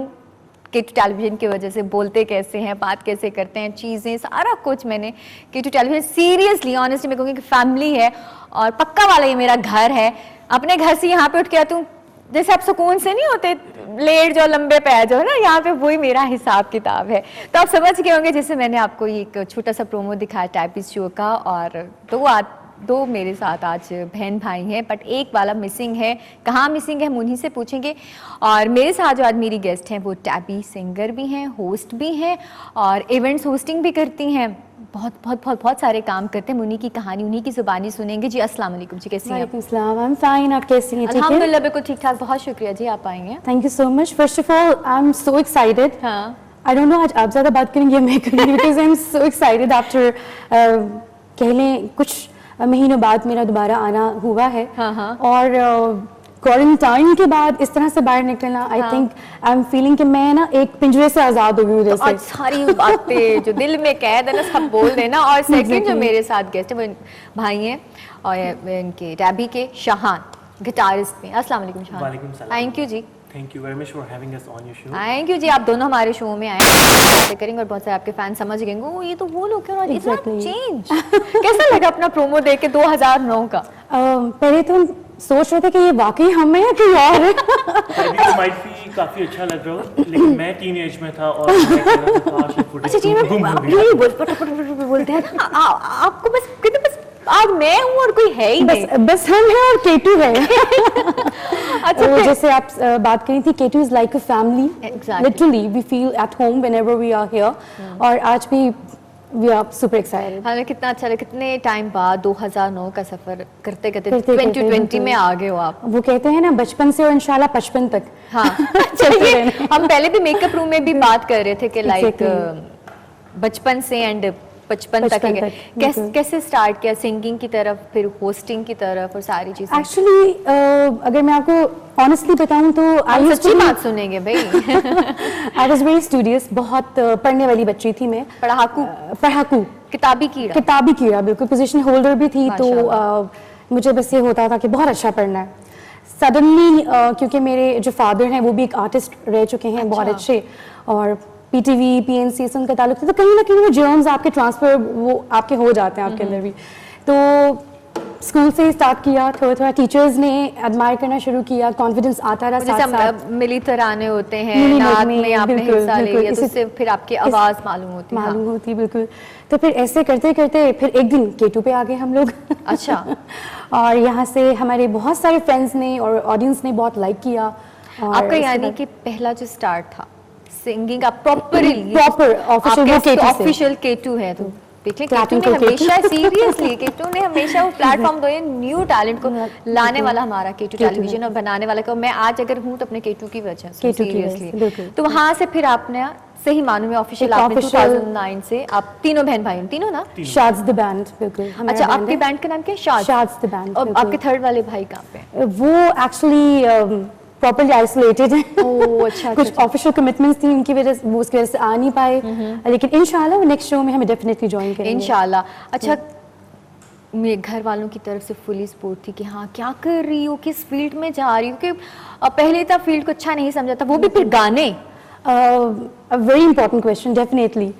Speaker 1: K2 टेलीविज़न की वजह से, बोलते कैसे हैं, बात कैसे करते हैं, चीज़ें सारा कुछ मैंने K2 टेलीविज़न, सीरियसली ऑनेस्टली मैं कहूँगी कि फैमिली है और पक्का वाला ये मेरा घर है। अपने घर से यहाँ पे उठ के आती हूँ, जैसे आप सुकून से नहीं होते, लेट जाओ लंबे पै जाओ ना, यहाँ पे वही मेरा हिसाब किताब है। तो आप समझ गए होंगे, जैसे मैंने आपको ये एक छोटा सा प्रोमो दिखाया टैबीज़ शो का, और दो मेरे साथ आज बहन भाई हैं, बट एक वाला मिसिंग है। कहाँ मिसिंग है हम उन्हीं से पूछेंगे। और मेरे साथ जो आज मेरी गेस्ट हैं वो टैबी सिंगर भी हैं, होस्ट भी हैं और इवेंट्स होस्टिंग भी करती हैं। बहुत सारे काम करते हैं। उन्हीं की कहानी उन्हीं की जुबानी सुनेंगे। जी अस्सलाम वालेकुम जी, कैसी हैं आप?
Speaker 7: वालेकुम सलाम, आई एम फाइन, आप कैसी हैं? ठीक है,
Speaker 1: अल्हम्दुलिल्लाह बिल्कुल ठीक ठाक। बहुत शुक्रिया जी, आप आएंगे।
Speaker 7: Thank you so much. First of all I am so excited.
Speaker 1: हाँ,
Speaker 7: आई डोंट नो आज आप ज़्यादा बात करेंगे या मैं करूँगी, because I am so excited after कह लें कुछ महीनों बाद मेरा दोबारा आना हुआ है।
Speaker 1: हाँ।
Speaker 7: और क्वारंटाइन के बाद इस तरह से बाहर निकलना, I think I am feeling कि मैं ना एक पिंजरे से आज़ाद हो गई हूँ
Speaker 1: तो
Speaker 7: जैसे।
Speaker 1: आज सारी बातें जो दिल में कैद है ना सब बोल देना। और सेकंड जो मेरे साथ गेस्ट है वो भाई हैं और इनके टैबी के शाहान गिटारिस्ट में। अस्सलाम वालेकुम शाहान।
Speaker 8: वालेकुम सलाम।
Speaker 1: थैंक यू जी।
Speaker 8: Thank you very much for having us on your show.
Speaker 1: Thank you जी, आप दोनों हमारे शो में आए बातें करेंगे और बहुत सारे आपके फैन समझ गए ओ ये तो वो लोग क्यों इतना
Speaker 7: Exactly.
Speaker 1: चेंज। कैसा लगा अपना प्रोमो देख के 2009 का?
Speaker 7: पहले तो हम सोच रहे थे कि ये वाकई हम हैं या कोई और है।
Speaker 8: अभी तो might be काफी अच्छा लग रहा हो, लेकिन मैं टीन एज में था और मैं कह रहा था काश ये footage
Speaker 1: अच्छा जी, मैं
Speaker 8: गुम हो गया।
Speaker 1: यही बोलते हैं ना आपको बस कहते बस आज मैं हूँ और कोई है ही नहीं।
Speaker 7: बस हम हैं और केटू है।
Speaker 1: अच्छा
Speaker 7: वो
Speaker 1: फिर-
Speaker 7: जैसे आप बात करी थी, K two is like a family.
Speaker 1: Exactly.
Speaker 7: Literally we feel at home whenever we are here. और आज भी वी आर सुपर एक्साइटेड।
Speaker 1: हमें कितना अच्छा लगा, कितने टाइम बाद 2009 का सफर करते करते
Speaker 7: करते-
Speaker 1: 2020 में आ गए हो आप।
Speaker 7: वो कहते हैं ना बचपन से और इंशाल्लाह 55 तक।
Speaker 1: हाँ चलिए, हम पहले भी मेकअप रूम में भी बात कर रहे थे कि लाइक बचपन से एंड 55 तक
Speaker 7: बचपन
Speaker 1: ही गए।
Speaker 7: तक, बिल्कुल।
Speaker 1: कैसे स्टार्ट किया सिंगिंग की तरफ, फिर होस्टिंग की तरफ और सारी चीजें?
Speaker 7: एक्चुअली अगर मैं आपको ऑनेस्टली बताऊं तो
Speaker 1: हम सच्ची बात सुनेंगे भाई।
Speaker 7: आई वाज वेरी स्टूडियस, बहुत पढ़ने वाली बच्ची थी मैं।
Speaker 1: पढ़ाकू,
Speaker 7: पढ़ाकू,
Speaker 1: किताबी कीड़ा।
Speaker 7: किताबी कीड़ा, बिल्कुल। पोजीशन होल्डर भी थी तो
Speaker 1: माशाल्लाह।
Speaker 7: मुझे बस ये होता था कि बहुत अच्छा पढ़ना है। सडनली क्योंकि मेरे जो फादर हैं वो भी एक आर्टिस्ट रह चुके हैं बहुत अच्छे, और पीटीवी पीएनसी से उनका ताल्लुक था, तो कहीं ना कहीं वो जर्म्स आपके ट्रांसफर वो आपके हो जाते हैं आपके अंदर भी। तो स्कूल से ही स्टार्ट किया, थोड़ा थोड़ा टीचर्स ने एडमायर करना शुरू किया, कॉन्फिडेंस आता रहा
Speaker 1: जैसे
Speaker 7: साथ साथ।
Speaker 1: हम मिली तराने होते हैं,
Speaker 7: मिली
Speaker 1: नात
Speaker 7: नगमे,
Speaker 1: में आपने
Speaker 7: बिल्कुल,
Speaker 1: हिस्सा ले
Speaker 7: बिल्कुल।
Speaker 1: लिया तो
Speaker 7: इसी-
Speaker 1: उससे फिर आपकी आवाज मालूम होती है।
Speaker 7: मालूम होती, बिल्कुल। तो फिर ऐसे करते करते फिर एक दिन केटू पे आ गए हम लोग।
Speaker 1: अच्छा।
Speaker 7: और यहाँ से हमारे बहुत सारे फ्रेंड्स ने और ऑडियंस ने बहुत लाइक किया। और
Speaker 1: आपका
Speaker 7: उसके
Speaker 1: यानी
Speaker 7: बाद-
Speaker 1: कि पहला जो स्टार्ट था सिंगिंग का प्रॉपरली
Speaker 7: Proper, official वो केटू से।
Speaker 1: ऑफिशियल केटू है तो देखिए केटू
Speaker 7: Clapping
Speaker 1: ने
Speaker 7: for केटू।
Speaker 1: हमेशा सीरियसली केटू ने हमेशा वो प्लेटफॉर्म दो न्यू टैलेंट को लाने वाला हमारा केटू टेलीविजन और बनाने वाला को मैं आज अगर हूँ तो अपने केटू की वजह से
Speaker 7: केटू की वजह से,
Speaker 1: सीरियसली।
Speaker 7: बिल्कुल।
Speaker 1: तो वहां से फिर आपने सही मानू में ऑफिशियल
Speaker 7: एक
Speaker 1: आपने
Speaker 7: official-
Speaker 1: 2009 से आप तीनों बहन भाई हो, तीनों ना?
Speaker 7: शाद्स द बैंड, बिल्कुल। हमारा
Speaker 1: अच्छा,
Speaker 7: band
Speaker 1: आपके
Speaker 7: है।
Speaker 1: बैंड का नाम क्या है? शाद।
Speaker 7: शाद्स द बैंड,
Speaker 1: और
Speaker 7: बिल्कुल।
Speaker 1: आपके थर्ड वाले भाई कहाँ पे?
Speaker 7: वो एक्चुअली प्रॉपर्ली आइसोलेटेड है।
Speaker 1: ओह, अच्छा,
Speaker 7: कुछ
Speaker 1: अच्छा।
Speaker 7: ऑफिशियल कमिटमेंट्स थी उनकी वजह से, वो उसकी वजह से आ नहीं पाए, लेकिन इंशाल्लाह वो नेक्स्ट शो में हमें डेफिनेटली ज्वाइन करेंगे
Speaker 1: इंशाल्लाह। अच्छा, मेरे घर वालों की तरफ से फुली सपोर्ट थी कि हाँ क्या कर रही हो, किस फील्ड में जा रही हो, कि पहले था फील्ड को अच्छा नहीं समझा था, वो भी फिर गाने।
Speaker 7: A very important question, definitely.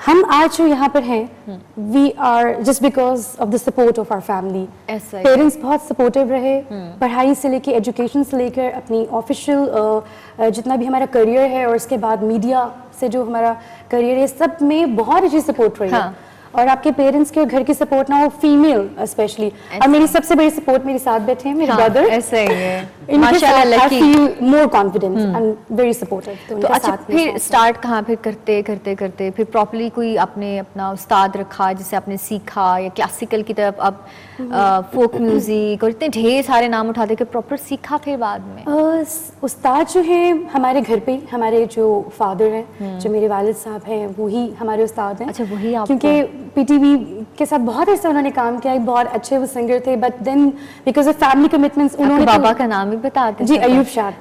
Speaker 7: हम आज जो यहाँ पर हैं, we are just because of the support of our family.
Speaker 1: ऐसा ही।
Speaker 7: पेरेंट्स बहुत सपोर्टिव रहे, पढ़ाई से लेकर एजुकेशन से लेकर अपनी ऑफिशियल जितना भी हमारा करियर है और उसके बाद मीडिया से जो हमारा करियर है, सब में बहुत अच्छी सपोर्ट रही है।
Speaker 1: हाँ।
Speaker 7: और आपके पेरेंट्स की और घर की सपोर्ट ना हो, फीमेल स्पेशली। और मेरी सबसे बड़ी सपोर्ट मेरे साथ बैठे हैं मेरे
Speaker 1: हाँ,
Speaker 7: ब्रदर।
Speaker 1: ऐसा ही है।
Speaker 7: इनके
Speaker 1: माशाल्लाह
Speaker 7: साथ I
Speaker 1: lucky.
Speaker 7: feel more confident and very supportive। तो
Speaker 1: तो
Speaker 7: उनके
Speaker 1: अच्छा,
Speaker 7: साथ मेरे
Speaker 1: फिर
Speaker 7: साथ
Speaker 1: स्टार्ट कहाँ फिर करते करते करते फिर प्रॉपर्ली कोई आपने अपना उस्ताद रखा जिसे आपने सीखा, या क्लासिकल की तरफ अब फोक म्यूजिक और इतने ढेर सारे नाम उठा दे के प्रॉपर सीखा फिर बाद में?
Speaker 7: उस्ताद जो हैं हमारे घर पे, हमारे जो फादर हैं, जो मेरे वालिद साहब हैं, वही हमारे उस्ताद हैं।
Speaker 1: अच्छा, वही आपको?
Speaker 7: क्योंकि पीटीवी के साथ बहुत ऐसा उन्होंने काम किया, बहुत अच्छे वो सिंगर थे, but then because of family commitments उन्होंने
Speaker 1: बाबा का नाम भी बताते
Speaker 7: जी,
Speaker 1: हैं?
Speaker 7: अयूब शाद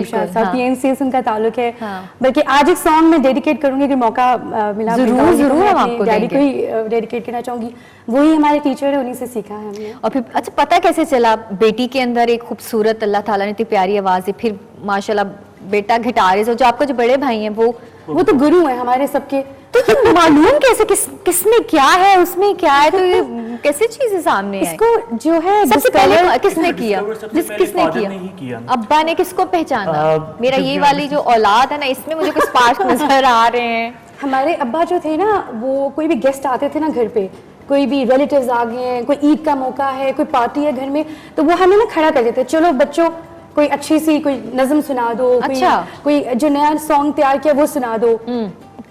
Speaker 7: साहब,
Speaker 1: हाँ।
Speaker 7: पीएनसी से उनका ताल्लुक है।
Speaker 1: हाँ।
Speaker 7: बल्कि आज एक सॉन्ग मैं डेडिकेट करूंगी, अगर मौका मिला
Speaker 1: जरूर, जरूर हम आपको
Speaker 7: डैडी को
Speaker 1: देंगे।
Speaker 7: ही डेडिकेट करना चाहूंगी। वही हमारे टीचर है, उन्हीं से सीखा है हमने।
Speaker 1: और फिर अच्छा, पता कैसे चला बेटी के अंदर एक खूबसूरत, अल्लाह ताला ने इतनी प्यारी आवाज है, फिर माशाल्लाह बेटा गिटारिस्ट, और जो आपके जो बड़े भाई हैं
Speaker 7: वो तो गुरु है हमारे सबके।
Speaker 1: तो ये मालूम कैसे किसमें क्या है, उसमें क्या है, तो ये कैसे चीजें सामने आई?
Speaker 7: इसको जो है
Speaker 1: सबसे
Speaker 7: discover-
Speaker 1: पहले किसने किया?
Speaker 8: Discover सबसे पहले
Speaker 1: किसने
Speaker 8: father
Speaker 1: किया?
Speaker 8: ने ही किया।
Speaker 1: अब्बा ने किसको पहचाना? मेरा
Speaker 8: to
Speaker 1: ये
Speaker 8: be
Speaker 1: वाली जो औलाद है ना, इसमें मुझे कुछ पार्ट नजर आ रहे हैं।
Speaker 7: हमारे अब्बा जो थे ना, वो कोई भी गेस्ट आते थे ना घर पे, कोई भी रिलेटिव्स आ गए हैं, कोई ईद का मौका है, कोई पार्टी है घर में, तो वो हमें ना खड़ा कर देते हैं, चलो बच्चों कोई अच्छी सी कोई नज़म सुना दो,
Speaker 1: अच्छा।
Speaker 7: कोई जो नया सॉन्ग तैयार किया वो सुना दो।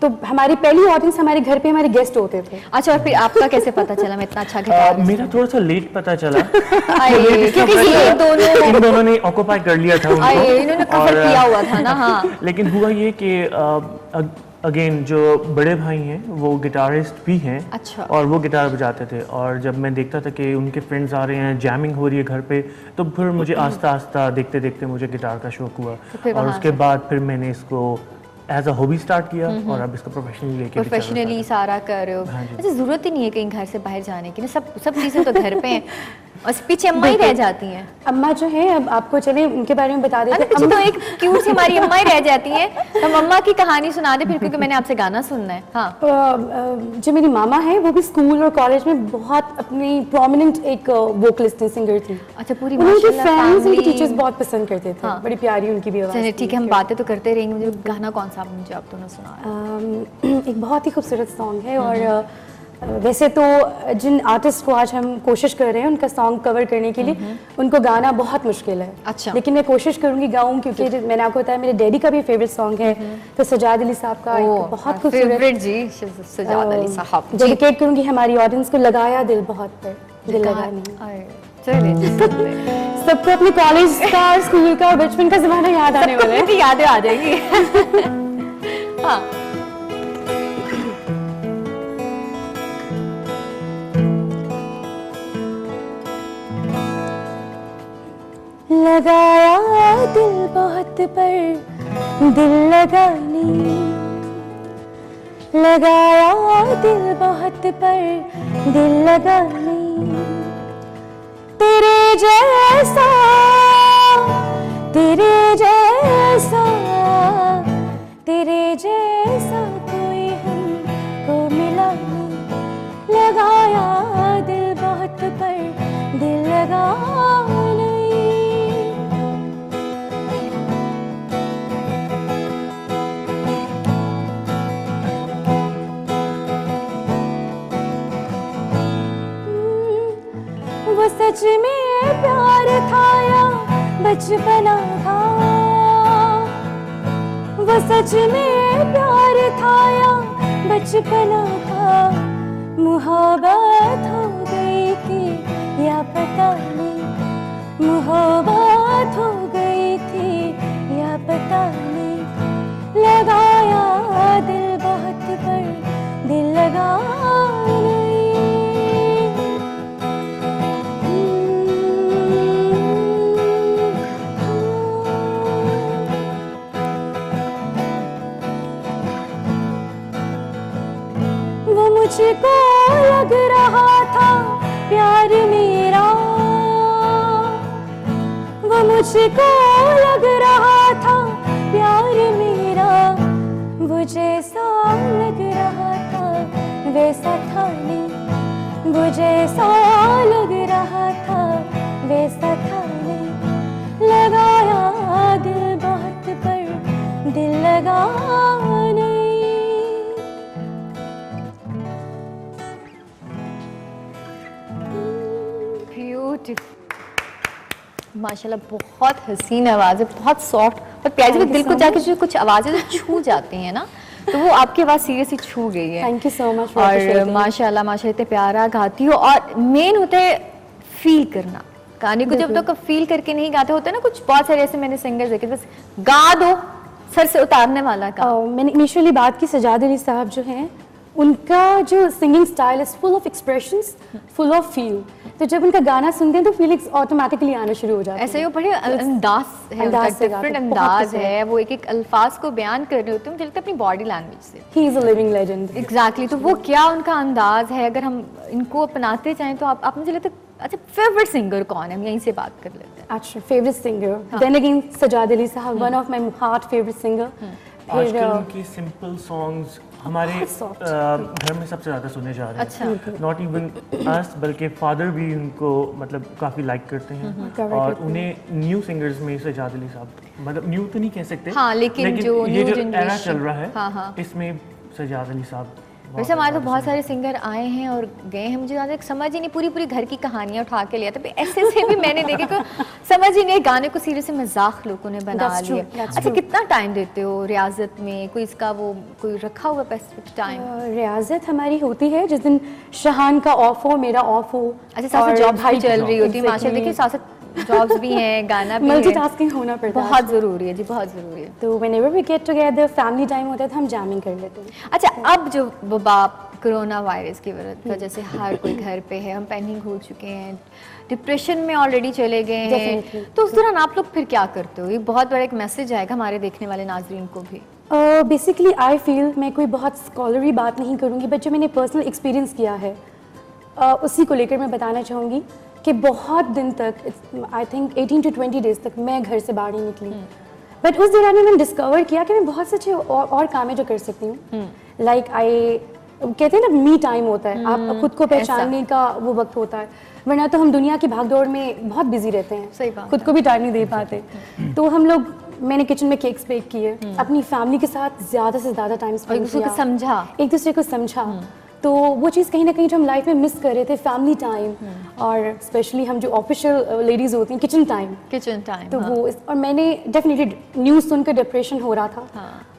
Speaker 7: तो हमारी पहली ऑडियंस हमारे घर पे हमारे गेस्ट होते थे।
Speaker 1: अच्छा, और फिर आपका कैसे पता चला मैं इतना अच्छा गिटार?
Speaker 8: मेरा थोड़ा सा लेट पता चला
Speaker 1: आए, क्योंकि ये दोनों
Speaker 8: इन दोनों ने ऑक्यूपाई कर लिया था
Speaker 1: आए,
Speaker 8: उनको
Speaker 1: इन्होंने कवर किया हुआ था ना। हाँ,
Speaker 8: लेकिन हुआ ये कि अगेन जो बड़े भाई हैं वो गिटारिस्ट भी हैं।
Speaker 1: अच्छा।
Speaker 8: और वो गिटार बजाते थे, और जब मैं देखता था कि उनके फ्रेंड्स आ रहे हैं, जैमिंग हो रही है घर पे, तो फिर मुझे आस्ता आस्ता देखते देखते मुझे गिटार का शौक हुआ,
Speaker 1: फिर
Speaker 8: और
Speaker 1: वहाँ
Speaker 8: उसके बाद फिर मैंने इसको एज अ हॉबी स्टार्ट किया, और अब इसको प्रोफेशनली लेके भी चल रहा
Speaker 1: प्रोफेशनली
Speaker 8: था।
Speaker 1: सारा कर रहे हो। अच्छा, जरूरत ही नहीं है कहीं घर से बाहर जाने की ना, सब चीजें तो घर पे हैं, और पीछे अम्मा ही रह जाती हैं।
Speaker 7: अम्मा जो है, अब आपको चले उनके बारे में बता देते
Speaker 1: अरे
Speaker 7: हैं।
Speaker 1: पीछे तो एक क्यूट सी हमारी अम्मा ही रह जाती हैं, तो मम्मा की कहानी सुना दे फिर, क्योंकि मैंने आपसे गाना सुनना है। हाँ,
Speaker 7: जो मेरी मामा है वो भी स्कूल और कॉलेज में बहुत अपनी प्रोमिनेंट एक वोकलिस्ट सिंगर थी।
Speaker 1: अच्छा, पूरी
Speaker 7: उनके
Speaker 1: माशाल्लाह
Speaker 7: फैंस उनके
Speaker 1: family।
Speaker 7: टीचर्स बहुत पसंद करते थे।
Speaker 1: हाँ।
Speaker 7: बड़ी प्यारी उनकी भी आवाज़
Speaker 1: चलिए
Speaker 7: थी।
Speaker 1: ठीक है, हम बातें तो करते रहेंगे। मुझे गाना कौन सा मुझे आप दोनों सुना।
Speaker 7: एक बहुत ही खूबसूरत सॉन्ग है, और वैसे तो जिन आर्टिस्ट को आज हम कोशिश कर रहे हैं उनका सॉन्ग कवर करने के लिए, उनको गाना बहुत मुश्किल है।
Speaker 1: अच्छा।
Speaker 7: लेकिन मैं कोशिश करूंगी गाऊं, क्योंकि मैंने आपको बताया मेरे डैडी का भी फेवरेट सॉन्ग है, तो सजाद अली साहब का एक बहुत खूबसूरत
Speaker 1: फेवरेट जी सजाद अली साहब जी।
Speaker 7: डेडिकेट करूंगी हमारी ऑडियंस को। लगाया दिल बहुत पर, दिल लगा नहीं।
Speaker 1: आए, चलिए जी, सुनते हैं।
Speaker 7: सबको अपने कॉलेज का और स्कूल का और बचपन का ज़माना याद आने वाला है।
Speaker 1: सबको यादें आ जाएंगी। हाँ,
Speaker 7: लगाया दिल बहुत पर दिल लगा नहीं, लगाया दिल बहुत पर दिल लगा नहीं, तेरे जैसा तेरे जैसा तेरे जैसा कोई हमको मिला नहीं, लगाया दिल बहुत पर दिल लगा नहीं। वो सच में प्यार था या बचपना था, वो सच में प्यार था या बचपना था, मुहब्बत हो गई थी या पता नहीं, मुहब्बत हो गई थी या पता नहीं, लगाया दिल बहुत पर दिल लगा नहीं। वो मुझको लग रहा था प्यार मेरा, वो मुझको लग रहा था प्यार मेरा, वो जैसा लग रहा था वैसा था नहीं, वो जैसा लग रहा था वैसा था नहीं, लगाया दिल बहुत पर दिल लगा नहीं।
Speaker 1: माशाल्लाह, बहुत हसीन आवाज़ है, बहुत सॉफ्ट और प्यारी, दिल को जाके जो कुछ आवाज़ें जो छू जाती हैं ना, तो वो आपकी आवाज़ सीरियसली छू गई है।
Speaker 7: Thank you so much.
Speaker 1: और माशाल्लाह माशाल्लाह इतने प्यारा गाती हो, और मेन होता है फील करना गाने को। जब तक फील करके नहीं गाते होते ना, कुछ बहुत सारे ऐसे मैंने सिंगर्स देखे बस गा दो, सर से उतारने वाला काम।
Speaker 7: मैंने इनिशियली बात की सजाद अली साहब जो हैं, उनका जो singing style is full of expressions, full of feel, तो जब उनका गाना सुनते हैं तो फीलिंग्स ऑटोमेटिकली आना शुरू हो जाती है।
Speaker 1: ऐसे ही वो बड़े अंदाज है,
Speaker 7: अंदाज से
Speaker 1: डिफरेंट
Speaker 7: गाते हैं, बहुत
Speaker 1: अंदाज
Speaker 7: पसंद
Speaker 1: है, वो एक एक अल्फाज को बयान कर रहे होते हैं, मुझे लगता है अपनी बॉडी लैंग्वेज से।
Speaker 7: He is a living legend.
Speaker 1: Exactly, तो वो क्या उनका अंदाज है, अगर हम इनको अपनाते चाहें तो आप मुझे लगता है। अच्छा, फेवरेट सिंगर कौन है, हम यहीं से बात कर लेते हैं।
Speaker 7: अच्छा, favourite singer then again Sajjad Ali sahab, one of my heart favourite singer.
Speaker 8: आजकल उनके सिंपल सॉन्ग्स हमारे घर में सबसे ज़्यादा सुने जा रहे हैं।
Speaker 1: अच्छा।
Speaker 8: नॉट इवन अस, बल्कि फादर भी उनको मतलब काफ़ी लाइक करते हैं, और उन्हें न्यू सिंगर्स में सजाद अली साहब, मतलब न्यू तो नहीं कह सकते,
Speaker 1: हाँ, लेकिन जो
Speaker 8: ये
Speaker 1: new
Speaker 8: जो एरा
Speaker 1: generation-
Speaker 8: चल रहा है,
Speaker 1: हाँ, हाँ।
Speaker 8: इसमें सजाद अली साहब
Speaker 1: वैसे हमारे तो बहुत सारे सिंगर आए हैं और गए हैं, मुझे ज़्यादा समझ ही नहीं, पूरी पूरी घर की कहानियाँ उठा के लिया था। ऐसे से भी मैंने देखे को समझ ही नहीं, गाने को सीरियस में मजाक लोगों ने बना
Speaker 7: That's true,
Speaker 1: लिया।
Speaker 7: that's
Speaker 1: अच्छा,
Speaker 7: true.
Speaker 1: कितना टाइम देते हो रियाजत में? कोई इसका वो कोई रखा हुआ स्पेसिफिक टाइम?
Speaker 7: रियाजत हमारी होती है जिस दिन शहान का ऑफ हो, मेरा ऑफ हो।
Speaker 1: अच्छा, साथ
Speaker 7: और
Speaker 1: जॉब्स भी
Speaker 7: भाई
Speaker 1: चल रही होती है
Speaker 7: Exactly.
Speaker 1: माशाल्लाह, देखिए साथ जॉब्स भी हैं, गाना भी है,
Speaker 7: मल्टीटास्किंग होना पड़ता है
Speaker 1: बहुत ज़रूरी है जी, बहुत ज़रूरी है।
Speaker 7: तो whenever we get together family time होता है तो हम जैमिंग कर लेते हैं।
Speaker 1: अच्छा, अब जो वबा कोरोना वायरस की वजह से हर कोई घर पे है, हम पैनिक हो चुके हैं, डिप्रेशन में ऑलरेडी चले गए हैं,
Speaker 7: Definitely.
Speaker 1: तो उस दौरान आप लोग फिर क्या करते हो? ये बहुत बड़ा एक मैसेज आएगा हमारे देखने वाले नाजरीन को भी।
Speaker 7: बेसिकली आई फील, मैं कोई बहुत स्कॉलरी बात नहीं करूँगी, बट जो मैंने पर्सनल एक्सपीरियंस किया है उसी को लेकर मैं बताना चाहूँगी कि बहुत दिन तक, आई थिंक 18 to 20 डेज तक मैं घर से बाहर नहीं निकली। बट उस दौरान मैंने डिस्कवर किया कि मैं बहुत से अच्छे और काम है जो कर सकती हूँ। लाइक आई कहते हैं ना, मी टाइम होता है, आप खुद को पहचानने का वो वक्त होता है, वरना तो हम दुनिया की भागदौड़ में बहुत बिजी रहते हैं,
Speaker 1: सही बात
Speaker 7: खुद को भी टाइम नहीं दे पाते। तो हम लोग, मैंने किचन में केक्स बेक किए, अपनी फैमिली के साथ ज़्यादा से ज़्यादा टाइम
Speaker 1: और
Speaker 7: स्पेंड
Speaker 1: एक दूसरे को
Speaker 7: किया,
Speaker 1: समझा।
Speaker 7: एक दूसरे को समझा। तो वो चीज़ कहीं ना कहीं जो हम लाइफ में मिस कर रहे थे, फैमिली टाइम, और स्पेशली हम जो ऑफिशियल लेडीज़ होती हैं, किचन टाइम,
Speaker 1: किचन टाइम।
Speaker 7: तो वो और मैंने डेफिनेटली न्यूज़ सुनकर डिप्रेशन हो रहा था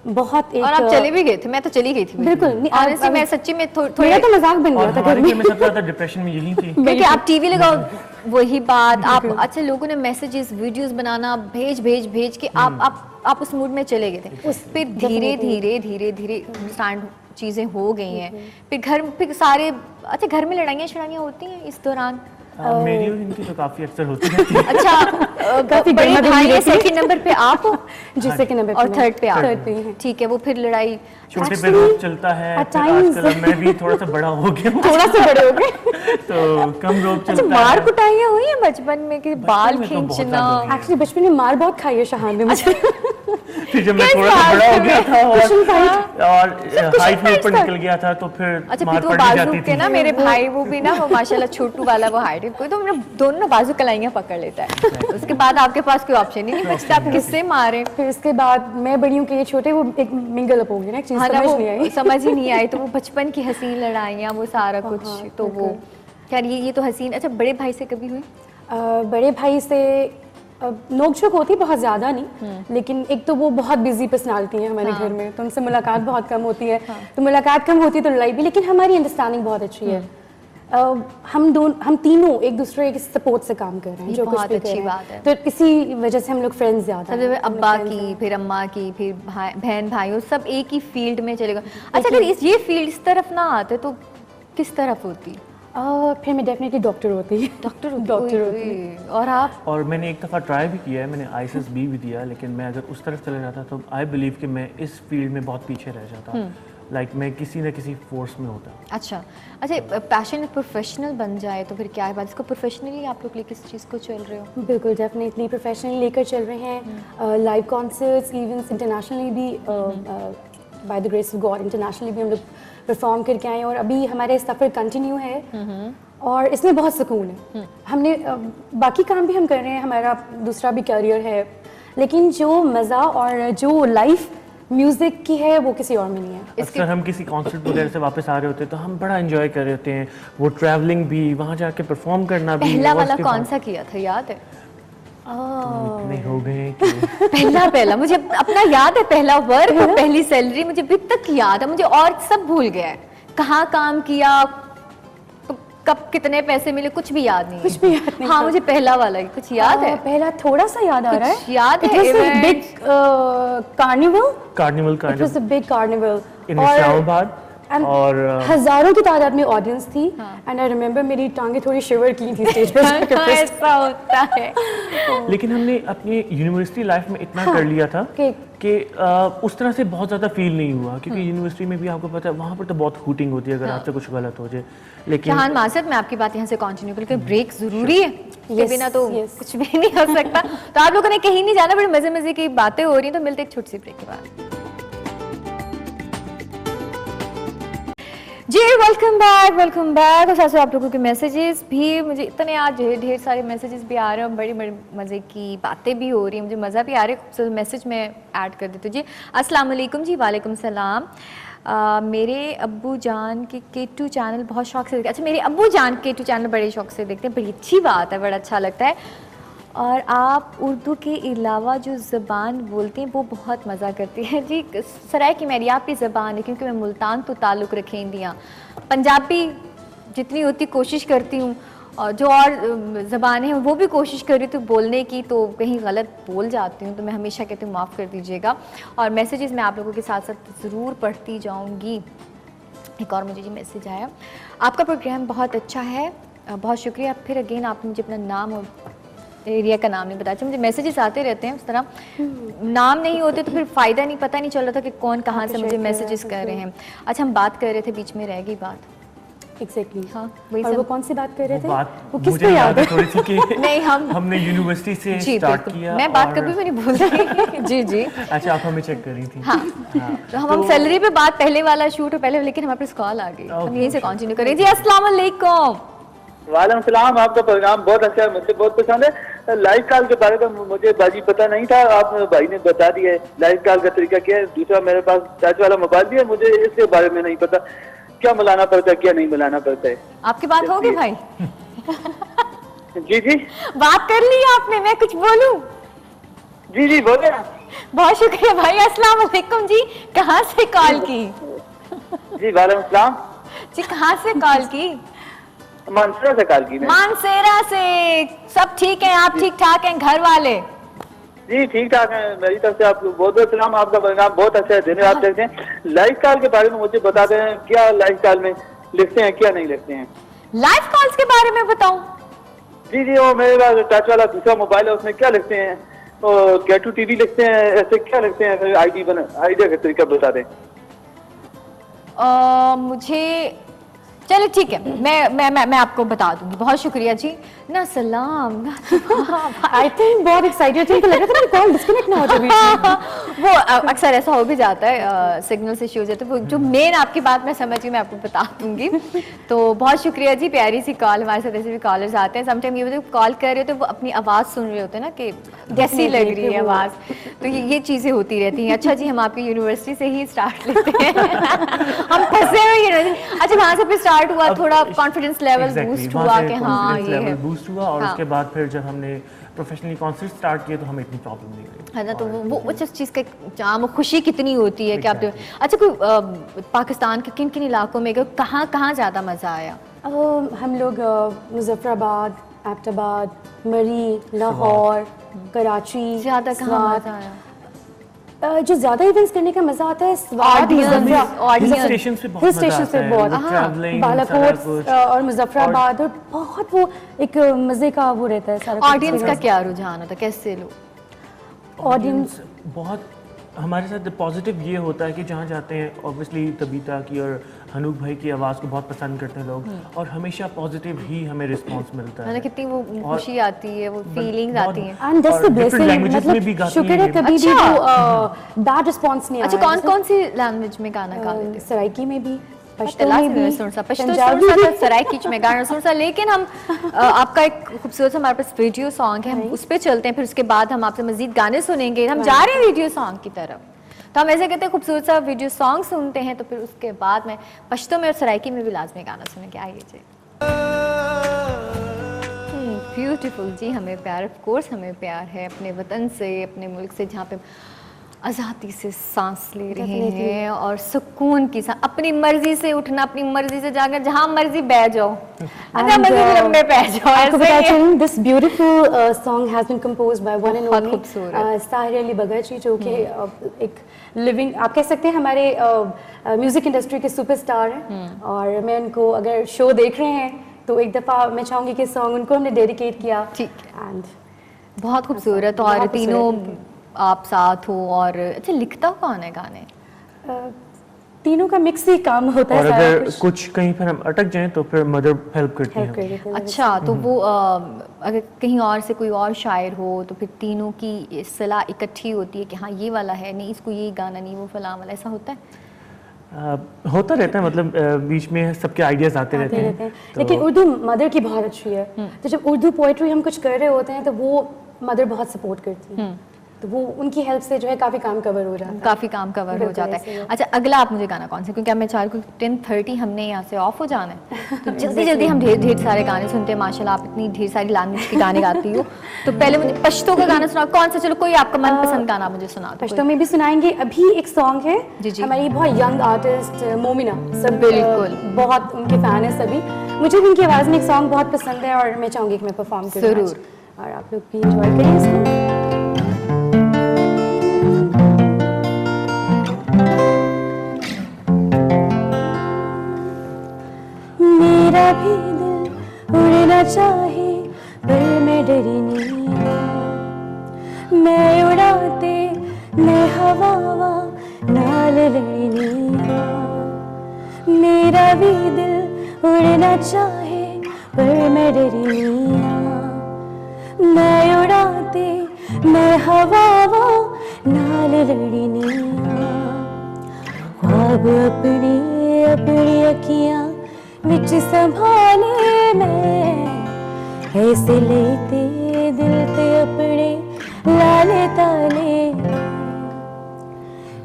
Speaker 7: बहुत। एक
Speaker 1: और आप चले भी गए थे, मैं तो चली गई थी
Speaker 7: बिल्कुल नहीं,
Speaker 1: ऑनेस्टली, मैं सच्ची में
Speaker 7: मेरा
Speaker 1: थोड़ा
Speaker 7: तो मजाक बन
Speaker 8: और
Speaker 7: गया था
Speaker 8: हमारे
Speaker 7: घर
Speaker 8: घर
Speaker 7: में।
Speaker 8: में सबसे ज़्यादा डिप्रेशन में यही थी।
Speaker 1: क्योंकि आप टीवी लगाओ वही बात, आप अच्छा लोगों ने मैसेजेस वीडियोस बनाना भेज के आप उस मूड में चले गए थे। फिर धीरे धीरे स्टार्ट चीजें हो गई हैं, फिर सारे अच्छा घर में लड़ाइयाँ होती हैं इस दौरान।
Speaker 8: मेरी और इनकी तो काफ़ी अक्सर होती रहती है।
Speaker 1: अच्छा,
Speaker 7: काफी
Speaker 1: बड़े
Speaker 7: गर्मा-गर्मी
Speaker 1: भाई
Speaker 7: रहती है।
Speaker 1: सेकंड नंबर पे आप हो
Speaker 7: जी, सेकंड नंबर
Speaker 1: और थर्ड पे आप,
Speaker 7: थर्ड पे हैं।
Speaker 1: ठीक है, वो फिर लड़ाई
Speaker 8: छोटे पे
Speaker 7: Actually,
Speaker 8: रोज चलता है,
Speaker 7: at
Speaker 8: फिर
Speaker 7: times-
Speaker 8: आजकल मैं भी थोड़ा सा बड़ा हो गया हूँ,
Speaker 7: थोड़ा सा बड़े हो गए।
Speaker 8: तो कम रोज
Speaker 1: अच्छा,
Speaker 8: चलता
Speaker 1: मार
Speaker 8: है।
Speaker 1: कुटाइयाँ हुई हैं बचपन में कि बाल
Speaker 8: में तो बहुत
Speaker 1: खींचना?
Speaker 8: ज़्यादा हुई हैं।
Speaker 7: एक्चुअली बचपन में मार बहुत खाई है शहान ने मुझसे।
Speaker 8: फिर जब मैं
Speaker 1: किस
Speaker 8: थोड़ा सा
Speaker 1: बात
Speaker 8: बड़ा हो गया था
Speaker 7: Cushion fight?
Speaker 8: और हाइट में
Speaker 1: fight
Speaker 8: ऊपर
Speaker 1: था?
Speaker 8: निकल गया था, तो फिर
Speaker 1: अच्छा,
Speaker 8: मार
Speaker 1: फिर तो वो
Speaker 8: पड़ ही
Speaker 1: बाजू
Speaker 8: जाती
Speaker 1: के
Speaker 8: थी।
Speaker 1: ना, मेरे भाई वो भी ना, वो माशाल्लाह छोटू वाला वो हाइट कोई तो मेरे दोनों ना बाजू कलाइयाँ पकड़ लेता है। उसके बाद आपके पास कोई ऑप्शन ही नहीं बचता, आप किससे मारे।
Speaker 7: फिर उसके बाद मैं बड़ी हूँ कि ये छोटे, वो एक मिंगल अप हो गई ना, एक चीज़
Speaker 1: हाँ ना,
Speaker 7: समझ
Speaker 1: वो
Speaker 7: नहीं आई।
Speaker 1: समझ ही नहीं आई, तो वो बचपन की हसीन लड़ाइयाँ, वो सारा कुछ, तो वो खैर ये तो हसीन। अच्छा, बड़े भाई से कभी हुई?
Speaker 7: बड़े भाई से नोक-झोंक होती बहुत ज़्यादा नहीं, लेकिन एक तो वो बहुत बिजी पर्सनालिटी है हमारे घर में, तो उनसे मुलाकात बहुत कम होती है। तो मुलाकात कम होती है तो लड़ाई भी, लेकिन हमारी अंडरस्टैंडिंग बहुत अच्छी है। हम तीनों एक दूसरे के सपोर्ट से काम कर रहे हैं,
Speaker 1: ये
Speaker 7: जो कुछ
Speaker 1: बहुत
Speaker 7: भी
Speaker 1: अच्छी
Speaker 7: कर रहे
Speaker 1: बात है।
Speaker 7: हैं, तो इसी वजह से हम लोग फ्रेंड्स ज़्यादा
Speaker 1: सबसे
Speaker 7: हैं।
Speaker 1: पहले
Speaker 7: हम लोग
Speaker 1: अब्बा
Speaker 7: friends
Speaker 1: की,
Speaker 7: हैं।
Speaker 1: फिर अम्मा की, फिर बहन भाई, सब एक ही फील्ड में चले गए। अच्छा, अगर ये फील्ड इस तरफ ना आते तो किस तरफ होती?
Speaker 7: फिर मैं डेफिनेटली डॉक्टर होती।
Speaker 1: डॉक्टर
Speaker 7: डॉक्टर
Speaker 1: होती। और आप?
Speaker 8: और मैंने एक दफ़ा ट्राई भी किया है, मैंने ISSB भी दिया, लेकिन मैं अगर उस तरफ चले जाता तो आई बिलीव कि मैं इस फील्ड में बहुत पीछे रह जाता, लाइक मैं किसी न किसी फोर्स में होता।
Speaker 1: अच्छा, पैशन प्रोफेशनल बन जाए तो फिर क्या है बात? इसको प्रोफेशनली आप लोग लिए किस चीज़ को चल रहे हो?
Speaker 7: बिल्कुल, डेफिनेटली प्रोफेशनली लेकर चल रहे हैं। लाइव कॉन्सर्ट्स, इवेंट्स इंटरनेशनली भी, by the grace of God internationally भी हम लोग परफॉर्म करके आए हैं, और अभी हमारे सफ़र कंटिन्यू है और इसमें बहुत सुकून है। हमने बाकी काम भी हम कर रहे हैं, हमारा दूसरा भी करियर है, लेकिन जो मज़ा और जो लाइफ म्यूज़िक की है वो किसी और में नहीं है।
Speaker 8: अक्सर हम किसी कॉन्सर्ट वगैरह से वापस आ रहे होते हैं तो हम बड़ा एंजॉय कर रहे होते हैं, वो ट्रैवलिंग भी, वहाँ जाके परफॉर्म करना भी।
Speaker 1: पहला
Speaker 8: और
Speaker 1: वाला
Speaker 8: उसके
Speaker 1: कौन
Speaker 8: बाद
Speaker 1: सा किया था, याद है?
Speaker 8: इतने हो गए कि
Speaker 1: पहला मुझे अपना याद है, पहला वर्क और पहली सैलरी मुझे अभी तक याद है, मुझे और सब भूल गया है। कहाँ काम किया, कब कितने पैसे मिले, कुछ भी याद नहीं है।
Speaker 7: कुछ भी याद नहीं।
Speaker 1: हाँ, मुझे पहला वाला ही कुछ याद है।
Speaker 7: पहला थोड़ा सा याद आ रहा है।
Speaker 1: कुछ याद है,
Speaker 7: big
Speaker 1: events?
Speaker 7: Carnival.
Speaker 8: Carnival
Speaker 7: it was a big carnival
Speaker 8: in Islamabad,
Speaker 7: and
Speaker 8: और
Speaker 7: हजारों की तादाद में ऑडियंस थी, एंड आई रिमेंबर मेरी टांगें थोड़ी शिवर की थी स्टेज पर जाकर।
Speaker 1: ऐसा होता है।
Speaker 8: लेकिन हमने अपनी यूनिवर्सिटी लाइफ में इतना कर लिया था कि उस तरह से बहुत ज़्यादा फील नहीं हुआ, क्योंकि यूनिवर्सिटी में भी आपको पता है वहाँ पर तो बहुत हूटिंग होती है अगर आपसे कुछ गलत हो जाए। लेकिन
Speaker 1: जहान मासद, मैं आपकी बात यहाँ से कंटिन्यू करके ब्रेक जरूरी है, के
Speaker 7: Yes,
Speaker 1: बिना तो
Speaker 7: yes.
Speaker 1: कुछ भी नहीं हो सकता। तो आप लोगों ने कहीं नहीं जाना, बड़े मजे मजे की बातें हो रही हैं, तो मिलते एक छोटी सी ब्रेक के बाद। जी वेलकम बैक। और साथ साथ आप लोगों के मैसेजेस भी, मुझे इतने आज ढेर सारे मैसेजेस भी आ रहे हैं, बड़ी बड़ी मज़े की बातें भी हो रही हैं, मुझे मज़ा भी आ रहा है। मैसेज में ऐड कर देती हूँ जी। अस्सलाम वालेकुम जी। वालेकुम सलाम। मेरे अब्बू जान के K2 चैनल बहुत शौक से देखते हैं। अच्छा, मेरे अब्बू जान K2 चैनल बड़े शौक से देखते हैं, बड़ी अच्छी बात है, बड़ा अच्छा लगता है। और आप उर्दू के अलावा जो ज़बान बोलते हैं वो बहुत मज़ा करती है जी। सराय की मेरी आप ही ज़बान है, क्योंकि मैं मुल्तान तो ताल्लुक़ रखें दियाँ, पंजाबी जितनी होती कोशिश करती हूँ, और जो और ज़बानें हैं वो भी कोशिश कर रही थी बोलने की, तो कहीं गलत बोल जाती हूँ, तो मैं हमेशा कहती हूँ माफ़ कर दीजिएगा। और मैसेजेस मैं आप लोगों के साथ साथ ज़रूर पढ़ती जाऊँगी। एक और मुझे जी मैसेज आया, आपका प्रोग्राम बहुत अच्छा है, बहुत शुक्रिया। फिर अगेन आपने मुझे अपना नाम और एरिया का नाम नहीं बताया। अच्छा, मुझे मैसेजेस आते रहते हैं, उस तरह नाम नहीं होते तो फिर फ़ायदा नहीं, पता नहीं चल रहा था कि कौन कहाँ से मुझे मैसेजेस कर रहे हैं। अच्छा, हम बात कर रहे थे, बीच में रह गई बात।
Speaker 7: एग्जैक्टली
Speaker 1: हाँ, वही
Speaker 7: और
Speaker 1: सब।
Speaker 7: वो कौन सी बात कर रहे थे?
Speaker 8: बात
Speaker 7: वो किस
Speaker 8: मुझे
Speaker 7: पे
Speaker 8: याद
Speaker 7: याद
Speaker 8: है
Speaker 7: है?
Speaker 8: थोड़ी सी कि
Speaker 1: नहीं,
Speaker 8: हमने यूनिवर्सिटी से
Speaker 1: जी
Speaker 8: स्टार्ट
Speaker 1: बिल्कुल,
Speaker 8: किया।
Speaker 1: मैं बात
Speaker 8: और-
Speaker 1: कभी भी नहीं भूल रही। जी जी।
Speaker 8: अच्छा, आप हमें चेक कर रही थी।
Speaker 1: हाँ, तो हम सैलरी पे बात पहले वाला शूट हो पहले, लेकिन हमारे पास कॉल आ गई, हम यहीं से कंटिन्यू करें। जी अस्सलाम वालेकुम।
Speaker 9: वालेकुम सलाम। आपका प्रोग्राम बहुत अच्छा है, मुझे बहुत पसंद है। लाइव कॉल के बारे में मुझे बाजी पता नहीं था, आप भाई ने बता दिया है लाइव कॉल का तरीका क्या है। दूसरा, मेरे पास टच वाला मोबाइल भी है, मुझे इसके बारे में नहीं पता क्या मिलाना पड़ता है क्या नहीं मिलाना पड़ता है।
Speaker 1: आपकी बात होगी भाई?
Speaker 9: जी जी
Speaker 1: बात कर ली आपने, मैं कुछ बोलूं?
Speaker 9: जी जी बोले।
Speaker 1: बहुत शुक्रिया भाई। अस्सलाम वालेकुम जी, कहाँ से कॉल की?
Speaker 9: जी वालेकुम सलाम।
Speaker 1: जी कहाँ से कॉल की?
Speaker 9: मानसरा से कॉल की।
Speaker 1: मानसेरा से। सब ठीक है, आप ठीक ठाक हैं, घर वाले?
Speaker 9: जी ठीक ठाक है, मेरी तरफ से आपको बहुत बहुत सलाम। आपका प्रोग्राम बहुत अच्छा है, धन्यवाद देते हैं। लाइव कॉल के बारे में मुझे बता दें, क्या लाइव कॉल में लिखते हैं क्या नहीं लिखते हैं?
Speaker 1: लाइव कॉल्स के बारे में बताऊं?
Speaker 9: जी जी, वो मेरे पास टच वाला दूसरा मोबाइल है, उसमें क्या लिखते हैं? K2 TV लिखते हैं, ऐसे क्या लिखते हैं? आइडिया का तरीका बता दें।
Speaker 1: मुझे चलिए ठीक है, मैं आपको बता दूंगी। बहुत शुक्रिया जी। ना सलाम ना
Speaker 7: आई थिंक बहुत एक्साइटेड थी, तो लग रहा था कॉल डिस्कनेक्ट ना हो जाए बीच में।
Speaker 1: वो अक्सर ऐसा हो भी जाता है, सिग्नल से इश्यू हो जाता है। वो जो मेन आपकी बात मैं समझी, मैं आपको बता दूंगी। तो बहुत शुक्रिया जी, प्यारी सी कॉल। हमारे साथ ऐसे भी कॉलर्स आते हैं, समटाइम ये जब कॉल कर रहे हो तो वो अपनी आवाज़ सुन रहे होते हैं ना कि कैसी लग रही है आवाज़, तो ये चीज़ें होती रहती हैं। अच्छा जी, हम आपकी यूनिवर्सिटी से ही स्टार्ट लेते हैं। हम फंसे हुए यूनिवर्सिटी। अच्छा, वहाँ से फिर स्टार्ट हुआ, थोड़ा कॉन्फिडेंस लेवल बूस्ट हुआ कि हाँ ये है,
Speaker 8: बूस्ट हुआ। और
Speaker 1: हाँ।
Speaker 8: उसके बाद फिर जब हमने प्रोफेशनली कॉन्सर्ट स्टार्ट किए तो हमें इतनी प्रॉब्लम नहीं हुई।
Speaker 1: है ना। तो वो जिस चीज़ का जाम खुशी कितनी होती है कि आप। अच्छा, कोई पाकिस्तान के किन किन इलाकों में गए, कहाँ ज़्यादा मज़ा आया?
Speaker 7: हम लोग मुजफ्फराबाद, एबटाबाद, मरी, लाहौर, कराची।
Speaker 1: ज़्यादा कहाँ मज़ा आया?
Speaker 7: जो ज्यादा इवेंट्स करने का मजा आता है
Speaker 8: हिल स्टेशन पे बहुत मजा आता है,
Speaker 7: बहुत,
Speaker 8: वो travelling, सारा
Speaker 7: बालाकोट
Speaker 8: कुछ।
Speaker 7: और मुजफ्फराबाद, और बहुत वो एक मजे का वो रहता है सारा।
Speaker 1: ऑडियंस का क्या रुझान होता है, कैसे लोग?
Speaker 7: ऑडियंस
Speaker 8: बहुत हमारे साथ पॉजिटिव ये होता है कि जहाँ जाते हैं ऑब्वियसली तबीता की और हनूक भाई की आवाज़ को बहुत पसंद करते हैं लोग, और हमेशा पॉजिटिव ही हमें रिस्पांस मिलता है।
Speaker 1: मतलब कितनी वो खुशी आती है, वो फीलिंग्स आती हैं।
Speaker 7: एंड दैट्स द
Speaker 8: और different
Speaker 7: ब्लेसिंग,
Speaker 8: languages में भी
Speaker 7: मतलब
Speaker 8: गाती
Speaker 7: शुक्र है
Speaker 8: हैं।
Speaker 7: कभी भी
Speaker 1: अच्छा।
Speaker 7: वो बैड रिस्पांस नहीं आया।
Speaker 1: अच्छा, कौन सी लैंग्वेज में गाना गा लेते हो?
Speaker 7: सराइकी में भी, पश्तो
Speaker 1: तलाश
Speaker 7: में
Speaker 1: में
Speaker 7: भी,
Speaker 1: सुन सा, पश्तो
Speaker 7: पंजाबी
Speaker 1: सुन सा,
Speaker 7: भी।
Speaker 1: सराइकीच में गाना सुन सा। लेकिन हम आपका एक खूबसूरत हमारे पास वीडियो सॉन्ग है, हम उस पे चलते हैं, फिर उसके बाद हम आपसे मजीद गाने सुनेंगे। हम जा रहे हैं वीडियो सॉन्ग की तरफ, तो हम ऐसे कहते हैं खूबसूरत सा वीडियो सॉन्ग सुनते हैं, तो फिर उसके बाद में पश्तो में और सराइकी में भी लाजमी गाना सुनेंगे। आइए जी। ब्यूटीफुल जी, हमें प्यार, ऑफ कोर्स हमें प्यार है अपने वतन से, अपने मुल्क से, जहाँ पे आज़ादी से सांस ले रहे हैं और सुकून की सांस, अपनी मर्जी से उठना, अपनी मर्जी से जाकर जहाँ मर्जी बैठ जाओ, जहाँ मर्जी लंबे बैठ जाओ।
Speaker 7: आपको
Speaker 1: ऐसे
Speaker 7: बता
Speaker 1: ही है।
Speaker 7: चलूं, this beautiful song has been composed by one and
Speaker 1: बहुत
Speaker 7: only
Speaker 1: खूबसूरत।
Speaker 7: साहिर अली बगची, जो कि एक लिविंग, आप कह सकते हैं हमारे म्यूजिक इंडस्ट्री के सुपरस्टार हैं। और मैं उनको, अगर शो देख रहे हैं तो एक दफ़ा मैं चाहूँगी कि सॉन्ग उनको हमने डेडिकेट किया।
Speaker 1: ठीक
Speaker 7: एंड
Speaker 1: बहुत खूबसूरत, और
Speaker 7: बहुत
Speaker 1: तीनों
Speaker 7: खूबसूरत।
Speaker 1: आप साथ हो। और अच्छा, लिखता कौन है गाने?
Speaker 7: तीनों का मिक्स ही काम होता है
Speaker 8: और
Speaker 7: सारा
Speaker 8: अगर
Speaker 7: कुछ।
Speaker 8: कुछ कहीं पर हम अटक जाएं तो फिर मदर हेल्प करती
Speaker 7: हेल्प
Speaker 8: है।
Speaker 7: कर देते हैं।
Speaker 1: अच्छा, तो वो अगर कहीं और से कोई और शायर हो तो फिर तीनों की सलाह इकट्ठी होती है कि हाँ ये वाला है, नहीं इसको ये गाना नहीं, वो फलां वाला, ऐसा होता है?
Speaker 8: होता रहता है, मतलब बीच में सबके आइडियाज आते रहते हैं। तो
Speaker 7: लेकिन उर्दू मदर की बहुत अच्छी है, तो जब उर्दू पोइट्री हम कुछ कर रहे होते हैं तो वो मदर बहुत सपोर्ट करती है। तो वो उनकी हेल्प से जो है काफ़ी काम कवर हो जाता है।
Speaker 1: काफी काम कवर हो
Speaker 7: बिल्कुल
Speaker 1: जाता
Speaker 7: ऐसे ही
Speaker 1: है।
Speaker 7: है।
Speaker 1: अच्छा, अगला आप मुझे गाना कौन सा, क्योंकि अब मैं चाह रही हूँ 10:30 हमने यहाँ से ऑफ हो जाना है, तो जल्दी जल्दी हम ढेर ढेर सारे गाने सुनते हैं। माशाल्लाह आप इतनी ढेर सारी लैंग्वेज के गाने गाती हो, तो पहले मुझे पश्तो का गाना सुनाओ, कौन सा, चलो कोई आपका मनपसंद गाना मुझे सुना दो।
Speaker 7: पश्तो में भी सुनाएंगे। अभी एक सॉन्ग है
Speaker 1: जी, जी।
Speaker 7: हमारी बहुत यंग आर्टिस्ट मोमिना, सब
Speaker 1: बिल्कुल।
Speaker 7: बहुत उनके फैन है सभी। मुझे भी उनकी आवाज़ में एक सॉन्ग बहुत पसंद है और मैं चाहूँगी कि मैं परफॉर्म करूँ
Speaker 1: जरूर।
Speaker 7: आज। और आप लोग भी इंजॉय करें इसको। मेरा भी दिल उड़ना चाहे पर मैं डरी नहीं, मैं उड़ाते मैं हवावा नाल लड़नी। मेरा भी दिल उड़ना चाहे पर मैं डरी नहीं, मैं उड़ाते मैं हवावा नाल लड़नी। ख्वाब अपनी अपनी अखियां विच संभाले मैं, ऐसे लेते दिल ते अपने लाले ताले।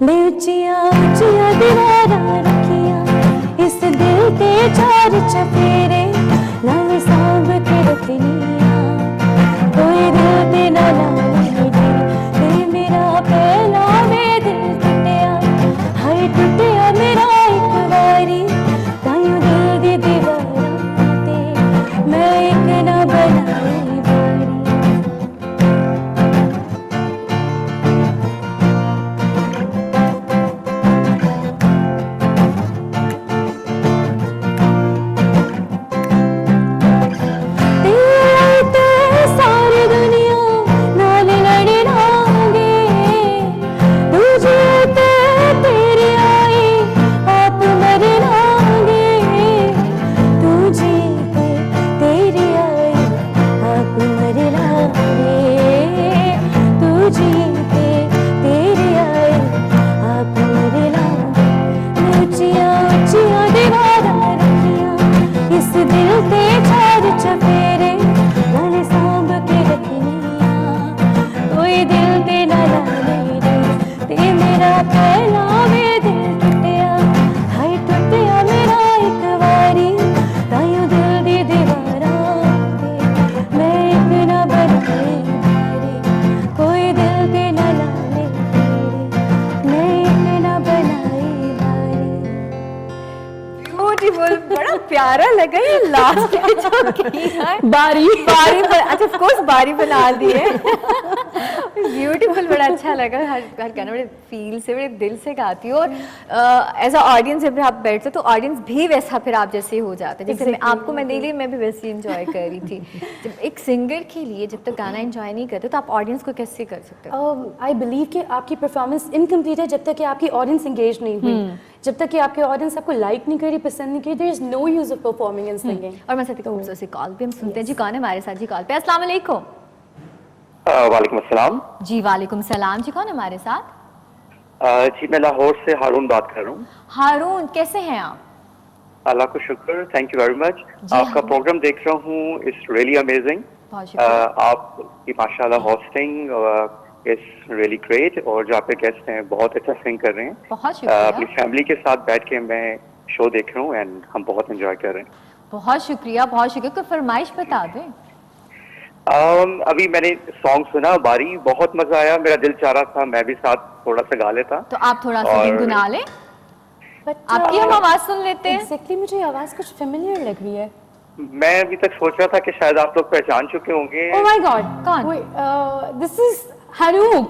Speaker 7: मैं उच्चियां उच्चियां दीवारां रखियां इस दिल ते चार चफेरे, नव सांभ के रखनियां कोई दिल ते ना लाए ते मेरा पहला वे दिल टुटिया, हाय टुटिया मेरा एक बारी, तायूं दिल दी दीवारां ते मैं एक ना बनाई बारी।
Speaker 1: बड़ा प्यारा लगा ये लास्ट में जो किया है।
Speaker 7: बारी
Speaker 1: अच्छा ऑफ कोर्स बारी बना दी है। ब्यूटीफुल, बड़ा अच्छा लगा। हर गाना बड़े फील से, बड़े दिल से गाती हो, और एज अ ऑडियंस जब आप बैठते हो तो ऑडियंस भी वैसा फिर आप जैसे हो जाते हैं। जैसे आपको मैं डेली मैं भी वैसे एंजॉय कर रही थी। जब एक सिंगर के लिए जब तक गाना एंजॉय नहीं करते तो आप ऑडियंस को कैसे कर सकते हो?
Speaker 7: आई बिलीव कि आपकी परफॉर्मेंस इनकम्प्लीट है जब तक कि आपकी ऑडियंस एंगेज नहीं हुई, जब तक कि आपके ऑडियंस आपको लाइक नहीं करी, पसंद नहीं करी, there is no use of performing and singing.
Speaker 1: और मैं सती खूबसूरत सी कॉल पे हम सुनते हैं जी, कौन है हमारे साथ जी कॉल पे? अस्सलाम वालेकुम।
Speaker 9: वालेकुम अस्सलाम।
Speaker 1: जी वालेकुम सलाम। जी कौन है हमारे साथ?
Speaker 9: जी मैं लाहौर से हारून बात कर रहा हूँ।
Speaker 1: हारून, कैसे हैं आप?
Speaker 9: अल्लाह को शुक्र, थैंक यू वेरी मच। आपका प्रोग्राम देख रहा हूँ, इट्स रियली अमेजिंग।
Speaker 1: बहुत शुक्रिया।
Speaker 9: आपकी माशाल्लाह होस्टिंग इज रियली ग्रेट, और जो आपके गेस्ट हैं बहुत अच्छा सिंग कर रहे हैं।
Speaker 1: बहुत शुक्रिया।
Speaker 9: अपनी फैमिली के साथ बैठ के मैं शो देख रहा हूँ एंड हम बहुत एंजॉय कर रहे हैं।
Speaker 1: बहुत शुक्रिया, बहुत शुक्रिया। कोई फरमाइश बता दें।
Speaker 9: अभी मैंने सॉन्ग सुना बारी, बहुत मजा आया, मेरा दिल चाह रहा था मैं भी साथ थोड़ा सा गा लेता।
Speaker 1: तो आप थोड़ा सा गुनगुना लें, आपकी हम आवाज सुन लेते हैं।
Speaker 7: एग्जैक्टली, मुझे आवाज कुछ फेमिलियर लग रही है।
Speaker 9: मैं अभी तक सोच रहा था कि शायद आप लोग पहचान चुके होंगे।
Speaker 7: ओह माय गॉड,
Speaker 1: कौन?
Speaker 7: This is Hanook.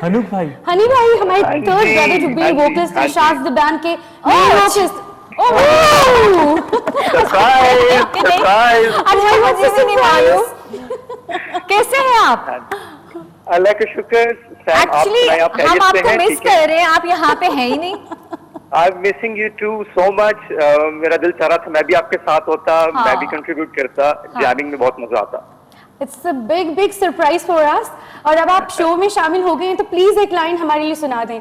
Speaker 8: हनूक भाई,
Speaker 7: हनी भाई हमारे
Speaker 9: हाँ
Speaker 7: थर्ड
Speaker 9: जी,
Speaker 7: ब्रदर जो
Speaker 9: हाँ
Speaker 7: बी
Speaker 9: जी,
Speaker 7: वोकलिस्ट
Speaker 9: हाँ
Speaker 7: है,
Speaker 9: जी।
Speaker 7: शाज द बैंड के वोकलिस्ट।
Speaker 9: Surprise surprise.
Speaker 1: अच्छा मुझे भी नहीं मालूम। कैसे हैं आप?
Speaker 9: अल्लाह का शुक्र।
Speaker 1: एक्चुअली हम आपको मिस कर रहे हैं, आप यहाँ पे हैं ही नहीं।
Speaker 9: I am missing you too so much. मेरा दिल चाह रहा था मैं भी आपके साथ होता,
Speaker 1: हाँ।
Speaker 9: मैं भी कंट्रीब्यूट करता, जैमिंग में बहुत मजा आता।
Speaker 7: It's a big surprise for us. और अब आप शो में शामिल हो गए हैं तो प्लीज एक लाइन हमारे लिए सुना दें।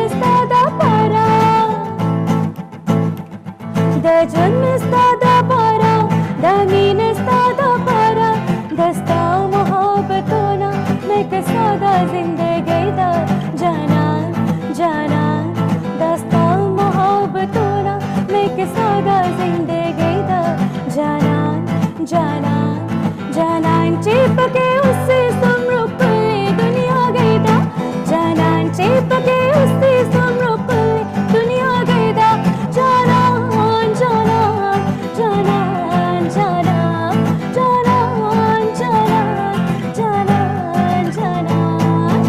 Speaker 7: चेपके उससे समरूपले दुनिया गई था जानान चेपके उससे समरूपले दुनिया गई था जानान जानान जानान जानान जानान जानान जानान जानान।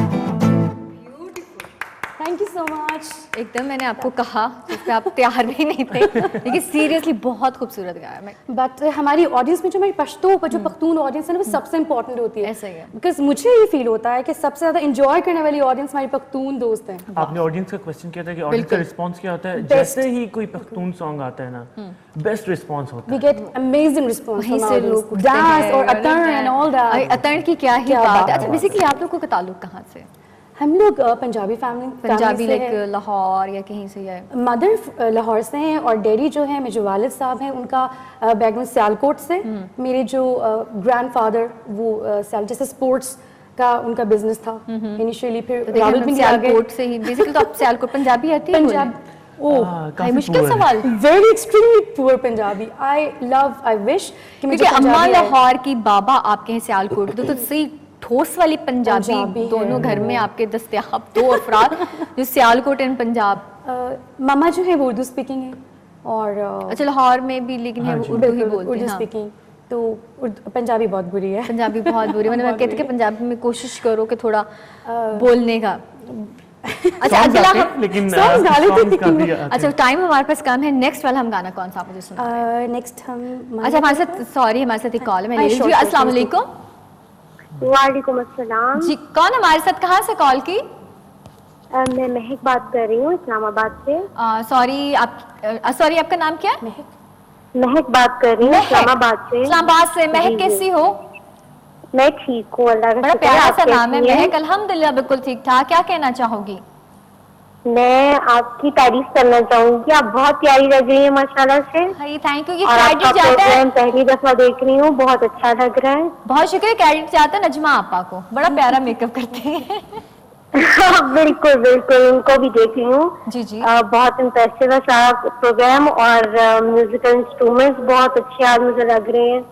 Speaker 7: Thank you so much.
Speaker 1: एकदम मैंने आपको कहा जिसपे आप तैयार भी नहीं थे, लेकिन सीरियसली बहुत खूबसूरत गाया। मैं
Speaker 7: बट हमारी ऑडियंस में जो हमारी पश्तो जो पख्तून ऑडियंस है ना वो सबसे इंपॉर्टेंट होती है।
Speaker 1: ऐसा ही है।
Speaker 7: बिकॉज मुझे ये फील होता है कि सबसे ज्यादा इंजॉय करने वाली ऑडियंस हमारी पख्तून दोस्त हैं।
Speaker 8: आपने ऑडियंस का क्वेश्चन किया था कि ऑडियंस का रिस्पांस क्या होता है?
Speaker 7: Best.
Speaker 8: जैसे ही कोई पख्तून सॉन्ग आता है ना, बेस्ट रिस्पांस होता
Speaker 7: वी
Speaker 8: है।
Speaker 7: गेट अमेजिंग रिस्पांस
Speaker 1: वहीं से लोग उठते
Speaker 7: डांस
Speaker 1: हैं,
Speaker 7: और अतन एंड ऑल दैट।
Speaker 1: अतन की क्या ही
Speaker 7: क्या
Speaker 1: बात
Speaker 7: बात
Speaker 1: है।
Speaker 7: है।
Speaker 1: अच्छा, बेसिकली आप लोगों का ताल्लुक कहाँ से?
Speaker 7: हम लोग पंजाबी फैमिली
Speaker 1: पंजाबी लाइक लाहौर या कहीं से या
Speaker 7: मदर लाहौर से हैं और डैडी जो है मेरे जो वालिद साहब हैं उनका बैकग्राउंड सियालकोट से। मेरे जो ग्रैंडफादर वो जैसे स्पोर्ट्स का उनका बिजनेस था इनिशियली, फिर रावलपिंडी आ गए।
Speaker 1: सियालकोट से ही बेसिकली। तो आप सियालकोट पंजाबी आती है?
Speaker 7: पंजाब ओह
Speaker 8: काफी
Speaker 1: मुश्किल
Speaker 8: poor है।
Speaker 1: सवाल।
Speaker 7: Very extremely poor Punjabi. I wish कि मुझे
Speaker 1: क्योंकि अम्मा
Speaker 7: पंजाबी आए।
Speaker 1: लाहौर की, बाबा आपके हैं सियालकोट, तो सही ठोस वाली पंजाबी
Speaker 7: पंजाबी
Speaker 1: दोनों
Speaker 7: है।
Speaker 1: घर में आपके दस्तयाब दो अफराद जो सियालकोट एंड पंजाब।
Speaker 7: मामा जो है वो उर्दू स्पीकिंग है और
Speaker 1: अच्छा, लाहौर में भी लेकिन है वो उर्दू ही बोलते
Speaker 7: उर्दू
Speaker 1: हैं। हाँ।
Speaker 7: स्पीकिंग। तो पंजाबी बहुत बुरी है।
Speaker 1: पंजाबी बहुत बुरी है। मैं कहती कि पंजाबी में कोशिश करो कि थोड़ा बोलने का। अच्छा,
Speaker 8: Songs
Speaker 1: अगला
Speaker 8: आते हैं,
Speaker 1: हम
Speaker 8: लेकिन
Speaker 7: songs डाले थे
Speaker 8: songs काफी आते हैं।
Speaker 1: अच्छा, टाइम हमारे पास कम है। नेक्स्ट वाला हम गाना कौन सा आप मुझे सुना?
Speaker 7: नेक्स्ट हम
Speaker 1: अच्छा, हमारे साथ सॉरी हमारे साथ एक कॉल है। मैं
Speaker 7: हाँ,
Speaker 1: ले
Speaker 7: sure,
Speaker 1: लीजिए।
Speaker 7: sure,
Speaker 1: अस्सलाम
Speaker 7: please,
Speaker 1: वालेकुम
Speaker 3: वालेकुम अस्सलाम।
Speaker 1: जी। कौन हमारे साथ, कहाँ से कॉल की?
Speaker 3: मैं महक बात कर रही हूँ इस्लामाबाद से।
Speaker 1: सॉरी आपका नाम क्या है?
Speaker 3: महक बात कर रही हूँ
Speaker 1: महक।
Speaker 3: इस्लामाबाद से।
Speaker 1: इस्लामाबाद से। महक
Speaker 3: जी, जी।
Speaker 1: कैसी हो?
Speaker 3: मैं ठीक हूँ, अल्लाह का
Speaker 1: बड़ा
Speaker 3: शुक्र है।
Speaker 1: प्यारा
Speaker 3: आप
Speaker 1: सा नाम है
Speaker 3: कैसी हैं?
Speaker 1: महक। अल्हम्दुलिल्लाह बिल्कुल ठीक ठाक। क्या कहना चाहोगी?
Speaker 3: मैं आपकी तारीफ करना चाहूंगी, आप बहुत प्यारी लग रही है माशाल्लाह से।
Speaker 1: हाय, थैंक यू। ये
Speaker 3: और आपका
Speaker 1: क्रेडिट जाता है,
Speaker 3: प्रोग्राम पहली दफा देख रही हूँ, बहुत अच्छा लग रहा है।
Speaker 1: बहुत शुक्रिया। क्रेडिट जाता है नजमा आपा को, बड़ा प्यारा मेकअप करती है।
Speaker 3: बिल्कुल बिल्कुल, उनको भी देख रही हूँ।
Speaker 1: जी जी।
Speaker 3: बहुत इम्प्रेसिव है सारा प्रोग्राम और म्यूजिकल इंस्ट्रूमेंट्स बहुत अच्छे आज मुझे लग रहे हैं।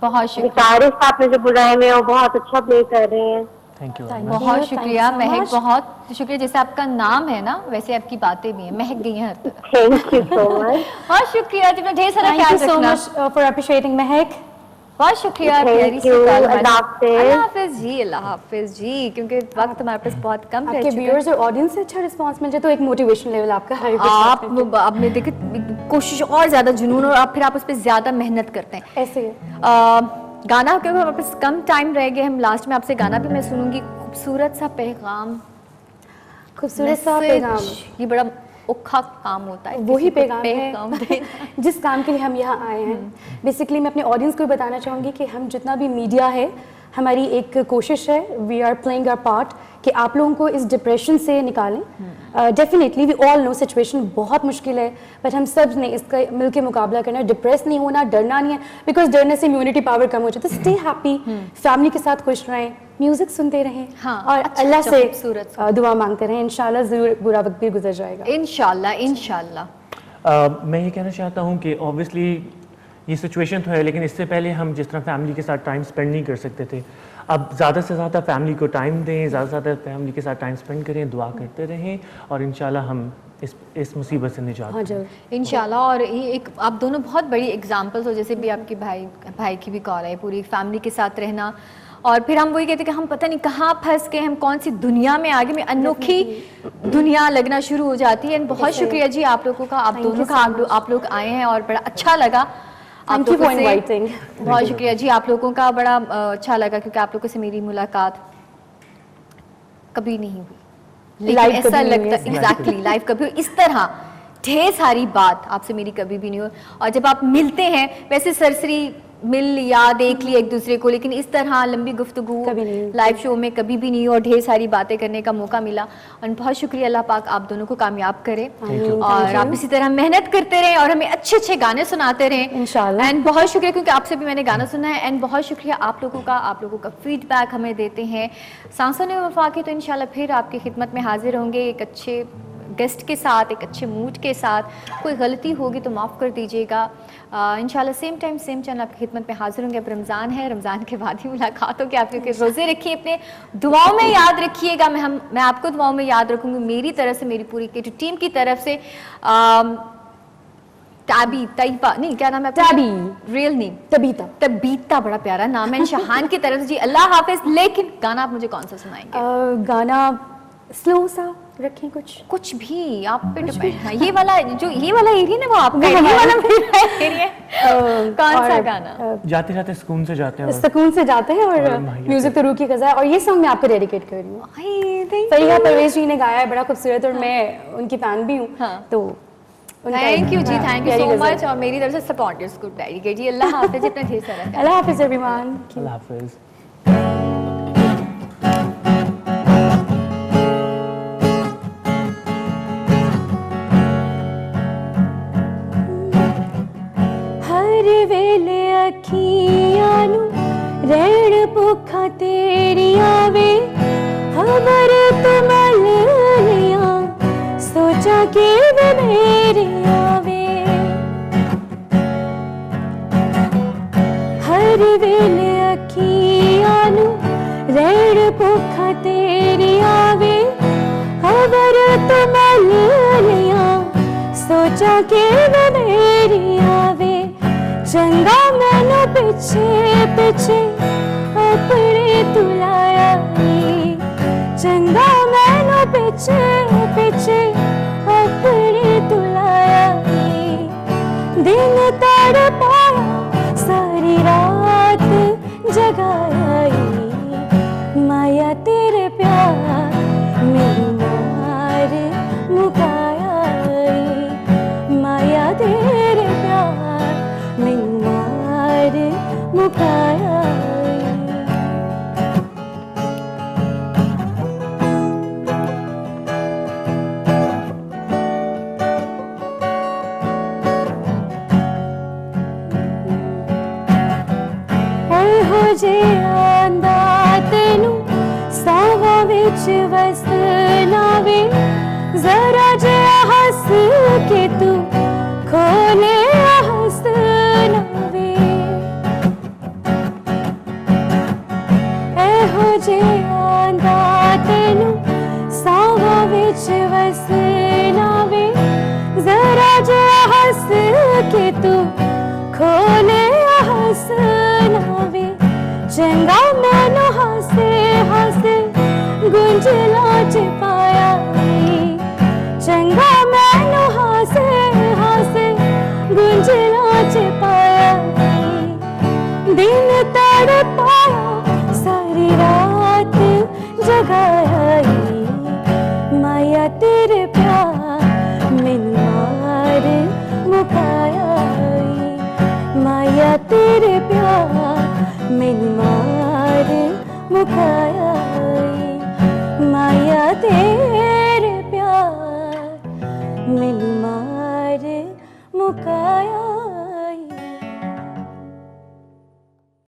Speaker 1: बहुत शुक्रिया।
Speaker 3: गिटारिस्ट आपने जो बुलाए हुए हैं वो बहुत अच्छा प्ले कर रहे हैं।
Speaker 8: Thank you.
Speaker 1: बहुत शुक्रिया
Speaker 7: Thank you so
Speaker 1: Mahak,
Speaker 7: much.
Speaker 1: बहुत शुक्रिया। जैसे आपका नाम है ना वैसे आपकी बातें भी हैं, महक गई हैं हर तरफ।
Speaker 3: Thank you so much.
Speaker 1: बहुत शुक्रिया जी, अपना ढेर सारा
Speaker 7: थैंक यू
Speaker 1: ख्याल
Speaker 7: सो
Speaker 1: रखना।
Speaker 7: मच फॉर अप्रिशिएटिंग महक।
Speaker 1: बहुत शुक्रिया।
Speaker 3: Thank
Speaker 1: प्यारी सी
Speaker 3: you,
Speaker 1: कॉल हमारे
Speaker 3: अल्लाह
Speaker 1: साथ।
Speaker 3: हाफिज।
Speaker 1: अल्लाह हाफिज जी, अल्लाह हाफिज जी। क्योंकि वक्त हमारे पास बहुत कम रह
Speaker 7: आपके
Speaker 1: चुका है।
Speaker 7: व्यूअर्स और ऑडियंस से अच्छा रिस्पांस मिल जाए तो एक मोटिवेशन लेवल आपका हाई हो
Speaker 1: आप
Speaker 7: जाता है।
Speaker 1: अब में देखिए कोशिश और ज्यादा जुनून और आप फिर आप उस पर ज्यादा मेहनत करते हैं।
Speaker 7: ऐसे है।
Speaker 1: गाना क्योंकि हमारे पास कम टाइम रह गए, हम लास्ट में आपसे गाना भी मैं सुनूंगी। खूबसूरत सा पैगाम,
Speaker 7: खूबसूरत सा
Speaker 1: मैसेज,
Speaker 7: पैगाम,
Speaker 1: ये बड़ा औखा काम होता है।
Speaker 7: वही
Speaker 1: किसी को
Speaker 7: पैगाम है
Speaker 1: देना।
Speaker 7: जिस काम के लिए हम यहाँ आए हैं। बेसिकली मैं अपने ऑडियंस को भी बताना चाहूँगी कि हम जितना भी मीडिया है, हमारी एक कोशिश है, we are playing our part कि आप लोगों को इस डिप्रेशन से निकालें। Definitely we all know situation बहुत मुश्किल है, बट हम सब ने इसका मिलके मुकाबला करना है। डिप्रेस नहीं होना, डरना नहीं है, बिकॉज डरने से इम्यूनिटी पावर कम हो जाती है। तो स्टे हैप्पी, फैमिली के साथ खुश रहें, म्यूजिक सुनते रहें,
Speaker 1: हाँ,
Speaker 7: और
Speaker 1: अच्छा,
Speaker 7: अल्लाह
Speaker 1: अच्छा,
Speaker 7: से
Speaker 1: खूबसूरत।
Speaker 7: दुआ मांगते रहें। इंशाल्लाह ज़रूर बुरा वक्त भी गुजर जाएगा।
Speaker 1: इंशाल्लाह इंशाल्लाह।
Speaker 8: मैं ये कहना चाहता हूँ कि ऑब्वियसली ये सिचुएशन तो है, लेकिन इससे पहले हम जिस तरह फैमिली के साथ टाइम स्पेंड नहीं कर सकते थे, अब ज़्यादा से ज़्यादा फैमिली को टाइम दें, ज़्यादा से ज़्यादा फैमिली के साथ टाइम स्पेंड करें, दुआ करते रहें और इंशाल्लाह हम इस मुसीबत से निजात
Speaker 7: हाँ
Speaker 8: पाएं।
Speaker 7: जरूर।
Speaker 1: इंशाल्लाह। और ये एक आप दोनों बहुत बड़ी एग्जाम्पल्स हो, जैसे भी आपके भाई की भी कॉल है, पूरी फैमिली के साथ रहना। और फिर हम वही कहते हैं कि हम पता नहीं कहाँ फंस के, हम कौन सी दुनिया में आगे में अनोखी दुनिया लगना शुरू हो जाती है। बहुत शुक्रिया जी आप लोगों का, आप दोनों का, आप लोग आए हैं और बड़ा अच्छा लगा।
Speaker 7: Thank you for inviting.
Speaker 1: बहुत शुक्रिया जी आप लोगों का, बड़ा अच्छा लगा क्योंकि आप लोगों से मेरी मुलाकात कभी नहीं हुई, लेकिन
Speaker 7: Live
Speaker 1: ऐसा
Speaker 7: कभी नहीं
Speaker 1: लगता
Speaker 7: हुई।
Speaker 1: एग्जैक्टली लाइव कभी इस तरह ढेर सारी बात आपसे मेरी कभी भी नहीं हुई। और जब आप मिलते हैं वैसे सरसरी मिल या देख ली एक दूसरे को, लेकिन इस तरह लंबी गुफ्तगू
Speaker 7: कभी नहीं।
Speaker 1: लाइव शो में कभी भी नहीं, और ढेर सारी बातें करने का मौका मिला। और बहुत शुक्रिया, अल्लाह पाक आप दोनों को कामयाब करे और आप इसी तरह मेहनत करते रहें और हमें अच्छे अच्छे गाने सुनाते रहें
Speaker 7: इंशाल्लाह।
Speaker 1: एंड बहुत शुक्रिया क्योंकि आपसे भी मैंने गाना सुना है। एंड बहुत शुक्रिया आप लोगों का फीडबैक हमें देते हैं। सांसों ने वफा की, तो इंशाल्लाह फिर आपकी खिदमत में हाजिर होंगे एक अच्छे गेस्ट के साथ, एक अच्छे मूड के साथ। कोई गलती होगी तो माफ़ कर दीजिएगा। इंशाल्लाह सेम टाइम सेम चैनल आपकी खिदमत में हाजिर होंगे। अब रमज़ान है, रमज़ान के बाद ही मुलाकात होगी आपके। रोज़े रखिए, अपने दुआओं में याद रखिएगा। मैं आपको दुआओं में याद रखूँगी, मेरी तरफ से, मेरी पूरी की टीम की तरफ से। टैबी, तैयबा नहीं, क्या नाम है आपका?
Speaker 7: Tabby,
Speaker 1: real name
Speaker 7: Tabitha.
Speaker 1: Tabitha, बड़ा प्यारा नाम है। शहान की तरफ से जी अल्लाह हाफिज। लेकिन गाना आप मुझे कौन सा सुनाएंगे?
Speaker 7: गाना स्लो सा रखें,
Speaker 1: कुछ भी आप पे डिपेंड है। ये वाला एरिया ना, वो आपका एरिया, ये वाला मेरा एरिया। कौन सा गाना?
Speaker 8: जाते जाते सुकून से जाते हैं।
Speaker 7: सुकून से जाते हैं और म्यूजिक तो रूह की ग़ज़ा है। और ये सॉन्ग मैं आपको डेडिकेट कर रही हूँ। फरीहा परवेज़ जी ने गाया है, बड़ा खूबसूरत, और मैं उनकी फैन भी हूँ। तो
Speaker 1: थैंक यू जी, थैंक यू सो मच। और मेरी तरफ से सपोर्टर्स को डेडिकेट जी। अल्लाह हाफिज, इतना ढेर सारा।
Speaker 7: अल्लाह हाफिज एवरीवन।
Speaker 8: अल्लाह हाफिज।
Speaker 7: हर वेले अखियां नू रैण भुखा तेरी आवे, खबर तुमल लिया सोचा के वे मेरे आवे। हर वेले अखियां नू रैण भुखा तेरी आवे, खबर तुमल लिया सोचा के वे मेरी आवे। चंगा मैनू पिछे पिछे अपने तू लाया नी, चंगा मैनू पिछे पिछे अपने तू लाया नी। दिन तड़ पाया सारी रात जगाया नी, माया तेरे प्यार मेरी मार मुकाया नी, माया तेरे प्यार मेरी मार मुकाया। हो जे आंदा तेनू सावा विच वसना वे, जरा जे हंस के तू खोले हंसना वे। हो जे आंदा तेनू सावा विच वसना वे, जरा जे हंस के तू खोले हंसना वे। चंगा मैनू हंसे हंसे गुंजला च पाया नी, चंगा मैनू हंसे हंसे गुंजला च पाया नी। दिन तड़ पाया सारी रात जगाया नी, माया तेरे प्यार मैनू मार मुकाया नी, माया तेरे प्यार मैनू मार मुकाया नी, माया तेरे प्यार मैनू मार मुकाया।